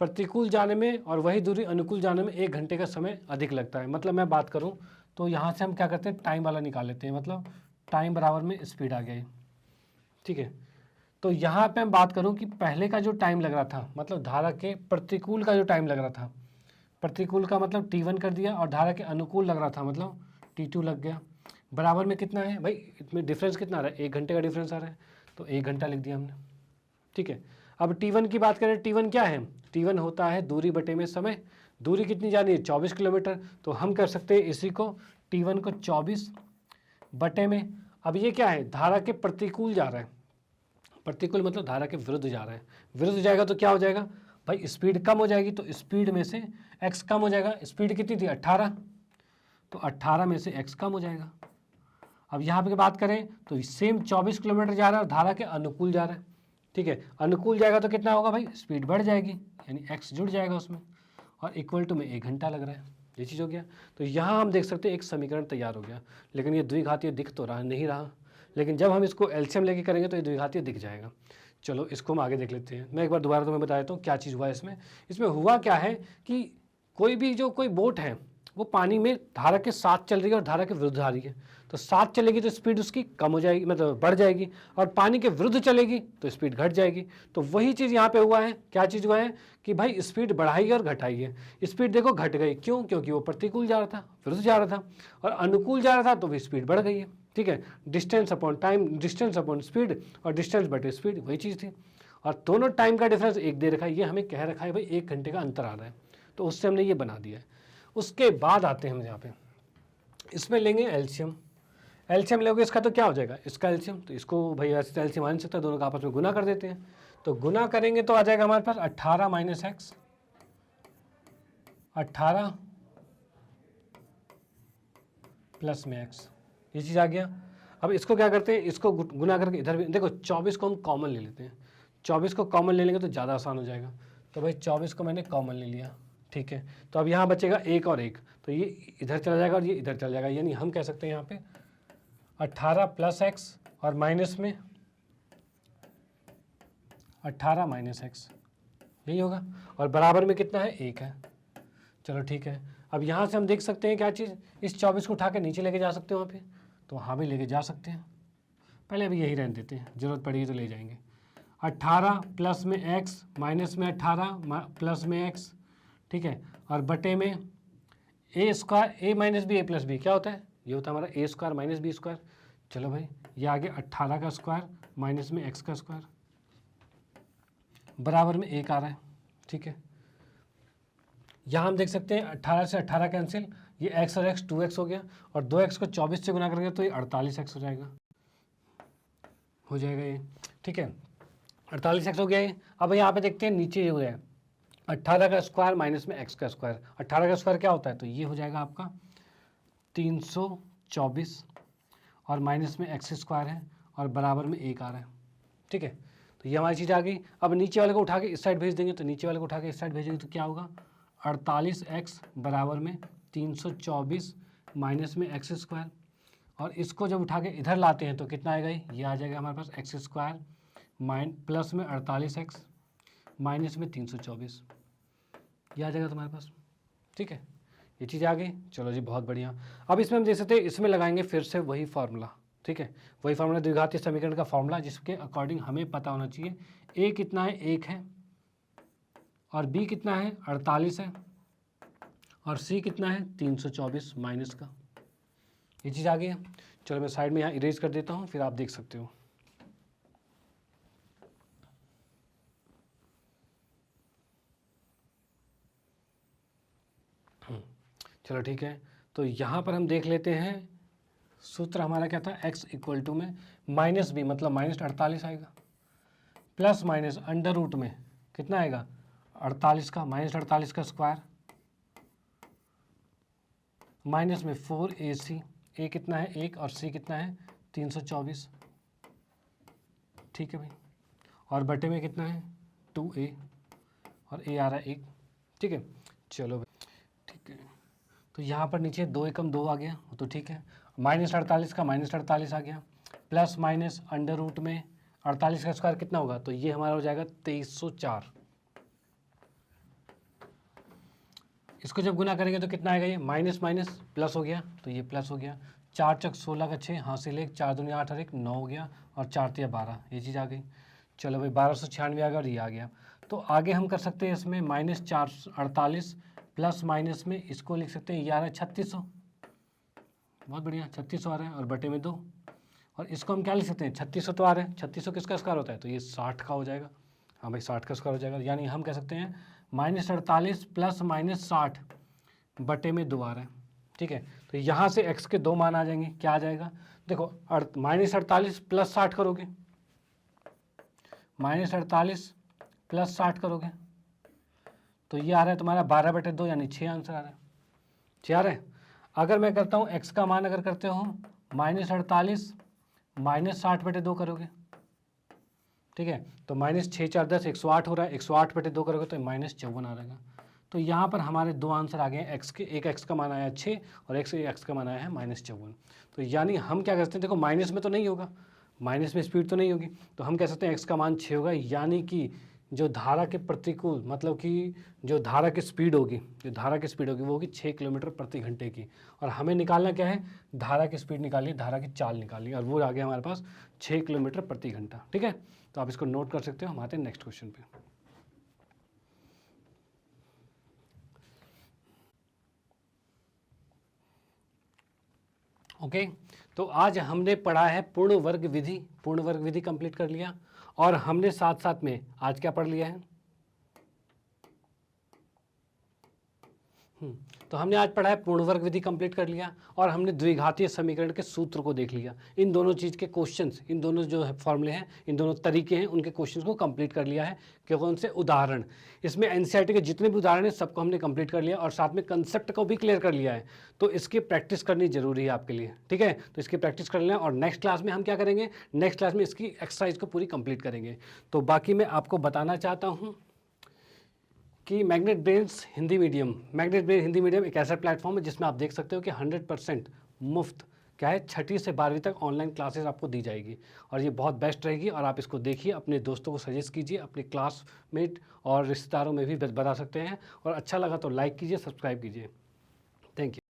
Speaker 1: प्रतिकूल जाने में और वही दूरी अनुकूल जाने में 1 घंटे का समय अधिक लगता है। मतलब मैं बात करूं तो यहाँ से हम क्या करते हैं, टाइम वाला निकाल लेते हैं, मतलब टाइम बराबर में स्पीड आ गया। ठीक है, तो यहाँ पे हम बात करूं कि पहले का जो टाइम लग रहा था, मतलब धारा के प्रतिकूल का जो टाइम लग रहा था, प्रतिकूल का मतलब t1 कर दिया, और धारा के अनुकूल लग रहा था मतलब t2 लग गया। बराबर में कितना है भाई, इसमें डिफरेंस कितना आ रहा है? 1 घंटे का डिफरेंस आ रहा है, तो 1 घंटा लिख दिया हमने। ठीक है, अब t1 की बात करें, t1 क्या है? t1 होता है दूरी बटे में समय। दूरी कितनी जानी है? 24 किलोमीटर। तो हम कर सकते हैं इसी को, t1 को 24 बटे में, अब ये क्या है? धारा के प्रतिकूल जा रहा है, प्रतिकूल मतलब धारा के विरुद्ध जा रहा है। विरुद्ध जाएगा तो क्या हो जाएगा भाई? स्पीड कम हो जाएगी, तो स्पीड में से x कम हो जाएगा। स्पीड कितनी थी? 18, तो 18 में से x कम हो जाएगा। अब यहाँ पे बात करें तो सेम 24 किलोमीटर जा रहा है और धारा के अनुकूल जा रहा है। ठीक है, अनुकूल जाएगा तो कितना होगा भाई? स्पीड बढ़ जाएगी, यानी x जुड़ जाएगा उसमें, और इक्वल टू में 1 घंटा लग रहा है। ये चीज़ हो गया। तो यहाँ हम देख सकते हैं एक समीकरण तैयार हो गया, लेकिन ये द्विघातीय दिख तो रहा नहीं रहा, लेकिन जब हम इसको एलसीएम लेके करेंगे तो ये द्विघातीय दिख जाएगा। चलो इसको हम आगे देख लेते हैं। मैं एक बार दोबारा तुम्हें बता देता हूँ क्या चीज़ हुआ है इसमें। इसमें हुआ क्या है कि कोई बोट है वो पानी में धारा के साथ चल रही है और धारा के विरुद्ध आ रही है, तो साथ चलेगी तो स्पीड उसकी कम हो जाएगी, मतलब बढ़ जाएगी, और पानी के विरुद्ध चलेगी तो स्पीड घट जाएगी। तो वही चीज़ यहाँ पे हुआ है। क्या चीज़ हुआ है कि भाई स्पीड बढ़ाई और घटाई है। स्पीड देखो घट गई, क्यों? क्योंकि वो प्रतिकूल जा रहा था, विरुद्ध जा रहा था, और अनुकूल जा रहा था तो भी स्पीड बढ़ गई है। ठीक है, distance upon time, distance upon speed, और डिस्टेंस बटे स्पीड वही चीज़ थी। और दोनों टाइम का डिफरेंस 1 दे रखा है, ये हमें कह रखा है भाई 1 घंटे का अंतर आ रहा है, तो उससे हमने ये बना दिया है। उसके बाद आते हैं हम यहाँ पे, इसमें लेंगे एलसीएम। एलसीएम लोगे इसका तो क्या हो जाएगा? इसका एलसीएम, तो इसको भाई ऐसे एलसीएम आ नहीं सकता, दोनों का आपस में गुना कर देते हैं। तो गुना करेंगे तो आ जाएगा हमारे पास 18 माइनस एक्स, 18 प्लस में एक्स, ये चीज़ आ गया। अब इसको क्या करते हैं, इसको गुना करके इधर भी देखो, 24 को हम कॉमन ले लेते हैं। 24 को कॉमन ले लेंगे तो ज़्यादा आसान हो जाएगा, तो भाई 24 को मैंने कॉमन ले लिया। ठीक है, तो अब यहाँ बचेगा 1 और 1, तो ये इधर चला जाएगा और ये इधर चला जाएगा, यानी हम कह सकते हैं यहाँ पे 18 प्लस एक्स और माइनस में 18 माइनस एक्स, यही होगा। और बराबर में कितना है? 1 है। चलो ठीक है, अब यहाँ से हम देख सकते हैं क्या चीज़, इस 24 को उठा के नीचे लेके जा सकते हो वहाँ पे, तो वहाँ भी लेके जा सकते हैं। पहले अभी यही रहने देते हैं, जरूरत पड़ेगी तो ले जाएंगे। 18 प्लस में एक्स माइनस में 18 प्लस में एक्स, ठीक है, और बटे में ए स्क्वायर, ए माइनस बी, ए प्लस बी क्या होता है? ये होता है हमारा ए स्क्वायर माइनस बी स्क्वायर। चलो भाई, ये आगे 18 का स्क्वायर माइनस में एक्स का स्क्वायर, बराबर में 1 आ रहा है। ठीक है, यहाँ हम देख सकते हैं 18 से 18 कैंसिल, ये x और x 2x हो गया, और 2x को 24 से गुना करेंगे तो ये 48x हो जाएगा, ये। ठीक है, 48x हो गया ये। अब यहाँ पे देखते हैं नीचे हो गया 18 का स्क्वायर माइनस में x का स्क्वायर, 18 का स्क्वायर क्या होता है, तो ये हो जाएगा आपका 324 और माइनस में एक्स स्क्वायर है और बराबर में 1 आ रहा है। ठीक है, तो ये हमारी चीज़ आ गई। अब नीचे वाले को उठा के इस साइड भेज देंगे, तो नीचे वाले को उठा के इस साइड भेजेंगे तो क्या होगा, 48x बराबर में 324 माइनस में एक्स स्क्वायर, और इसको जब उठा के इधर लाते हैं तो कितना आएगा, ये आ जाएगा हमारे पास एक्स स्क्वायर प्लस में 48x माइनस में 324, ये आ जाएगा तुम्हारे पास। ठीक है, ये चीज़ आ गई। चलो जी, बहुत बढ़िया। अब इसमें हम देख सकते हैं, इसमें लगाएंगे फिर से वही फार्मूला। ठीक है, वही फार्मूला द्विघातीय समीकरण का फार्मूला, जिसके अकॉर्डिंग हमें पता होना चाहिए ए कितना है, 1 है, और बी कितना है, 48 है, और सी कितना है, 324 माइनस का। ये चीज़ आ गई है। चलो मैं साइड में यहाँ इरेज कर देता हूँ, फिर आप देख सकते हो। चलो ठीक है, तो यहाँ पर हम देख लेते हैं सूत्र हमारा क्या था, x इक्वल टू में माइनस बी मतलब माइनस 48 आएगा, प्लस माइनस अंडर रूट में कितना आएगा, 48 का माइनस 48 का स्क्वायर, माइनस में 4ac, ए कितना है 1 और सी कितना है 324। ठीक है भाई, और बटे में कितना है 2a और a आ रहा है 1। ठीक है, चलो भाई ठीक है, तो यहाँ पर नीचे 2 एकम 2 आ गया, तो ठीक है, माइनस 48 का माइनस 48 आ गया, प्लस माइनस अंडर रूट में 48 का स्क्वायर कितना होगा, तो ये हमारा हो जाएगा 2304। इसको जब गुना करेंगे तो कितना आएगा, ये माइनस माइनस प्लस हो गया, तो ये प्लस हो गया, 4 चक 16 का 6 हासिल 1, 4 दूनी 8 और 1 9 हो गया, और 4 तिया 12, ये चीज़ आ गई। चलो भाई 1296 आ गया और ये आ गया। तो आगे हम कर सकते हैं इसमें माइनस 448 प्लस माइनस में इसको लिख सकते हैं, ये आ रहा है 3600, बहुत बढ़िया 3600 आ रहा है, और बटे में 2, और इसको हम क्या लिख सकते हैं, 3600 तो आ रहे हैं, 3600 किसका स्क्वायर होता है, तो ये 60 का हो जाएगा। हाँ भाई 60 का स्क्वायर हो जाएगा, यानी हम कह सकते हैं माइनस 48 प्लस माइनस 60 बटे में 2 आ रहा है। ठीक है, तो यहाँ से x के 2 मान आ जाएंगे, क्या आ जाएगा, देखो माइनस 48 प्लस 60 करोगे, माइनस 48 प्लस 60 करोगे तो ये आ रहा है तुम्हारा 12/2 यानी 6 आंसर आ रहा है, 6 आ रहा है। अगर मैं करता हूँ x का मान, अगर करते हो माइनस 48 माइनस 60/2 करोगे, ठीक है, तो माइनस 6 4 10 108 हो रहा है, 108/2 करोगे तो माइनस 54 आ रहेगा। तो यहाँ पर हमारे 2 आंसर आ गए हैं x के, एक x का मान आया 6 और x का मान आया है माइनस 54। तो यानी हम क्या कर सकते हैं, देखो माइनस में तो नहीं होगा, माइनस में स्पीड तो नहीं होगी, तो हम कह सकते हैं x का मान 6 होगा, यानी कि जो धारा के प्रतिकूल मतलब कि जो धारा की स्पीड होगी, वो होगी 6 किलोमीटर प्रति घंटे की, और हमें निकालना क्या है, धारा की स्पीड निकालनी, धारा की चाल निकालनी, और वो आ गया हमारे पास 6 किलोमीटर प्रति घंटा। ठीक है, तो आप इसको नोट कर सकते हो। हम आते हैं नेक्स्ट क्वेश्चन पे। ओके, तो आज हमने पढ़ा है पूर्ण वर्ग विधि कंप्लीट कर लिया, और हमने साथ साथ में आज क्या पढ़ लिया है, तो हमने आज पढ़ा है पूर्ण वर्ग विधि कंप्लीट कर लिया, और हमने द्विघातीय समीकरण के सूत्र को देख लिया, इन दोनों चीज़ के क्वेश्चंस, इन दोनों जो है फॉर्मूले हैं, इन दोनों तरीके हैं, उनके क्वेश्चंस को कंप्लीट कर लिया है। कि कौन से उदाहरण, इसमें एनसीईआरटी के जितने भी उदाहरण हैं सबको हमने कंप्लीट कर लिया, और साथ में कंसेप्ट को भी क्लियर कर लिया है। तो इसकी प्रैक्टिस करनी जरूरी है आपके लिए। ठीक है, तो इसकी प्रैक्टिस कर लें, और नेक्स्ट क्लास में हम क्या करेंगे, नेक्स्ट क्लास में इसकी एक्सरसाइज को पूरी कंप्लीट करेंगे। तो बाकी मैं आपको बताना चाहता हूँ कि मैग्नेट ब्रेन्स हिंदी मीडियम एक ऐसा प्लेटफॉर्म है जिसमें आप देख सकते हो कि 100% मुफ्त क्या है, 6ठी से 12वीं तक ऑनलाइन क्लासेस आपको दी जाएगी, और ये बहुत बेस्ट रहेगी। और आप इसको देखिए, अपने दोस्तों को सजेस्ट कीजिए, अपने क्लासमेट और रिश्तेदारों में भी बता सकते हैं, और अच्छा लगा तो लाइक कीजिए, सब्सक्राइब कीजिए। Thank you.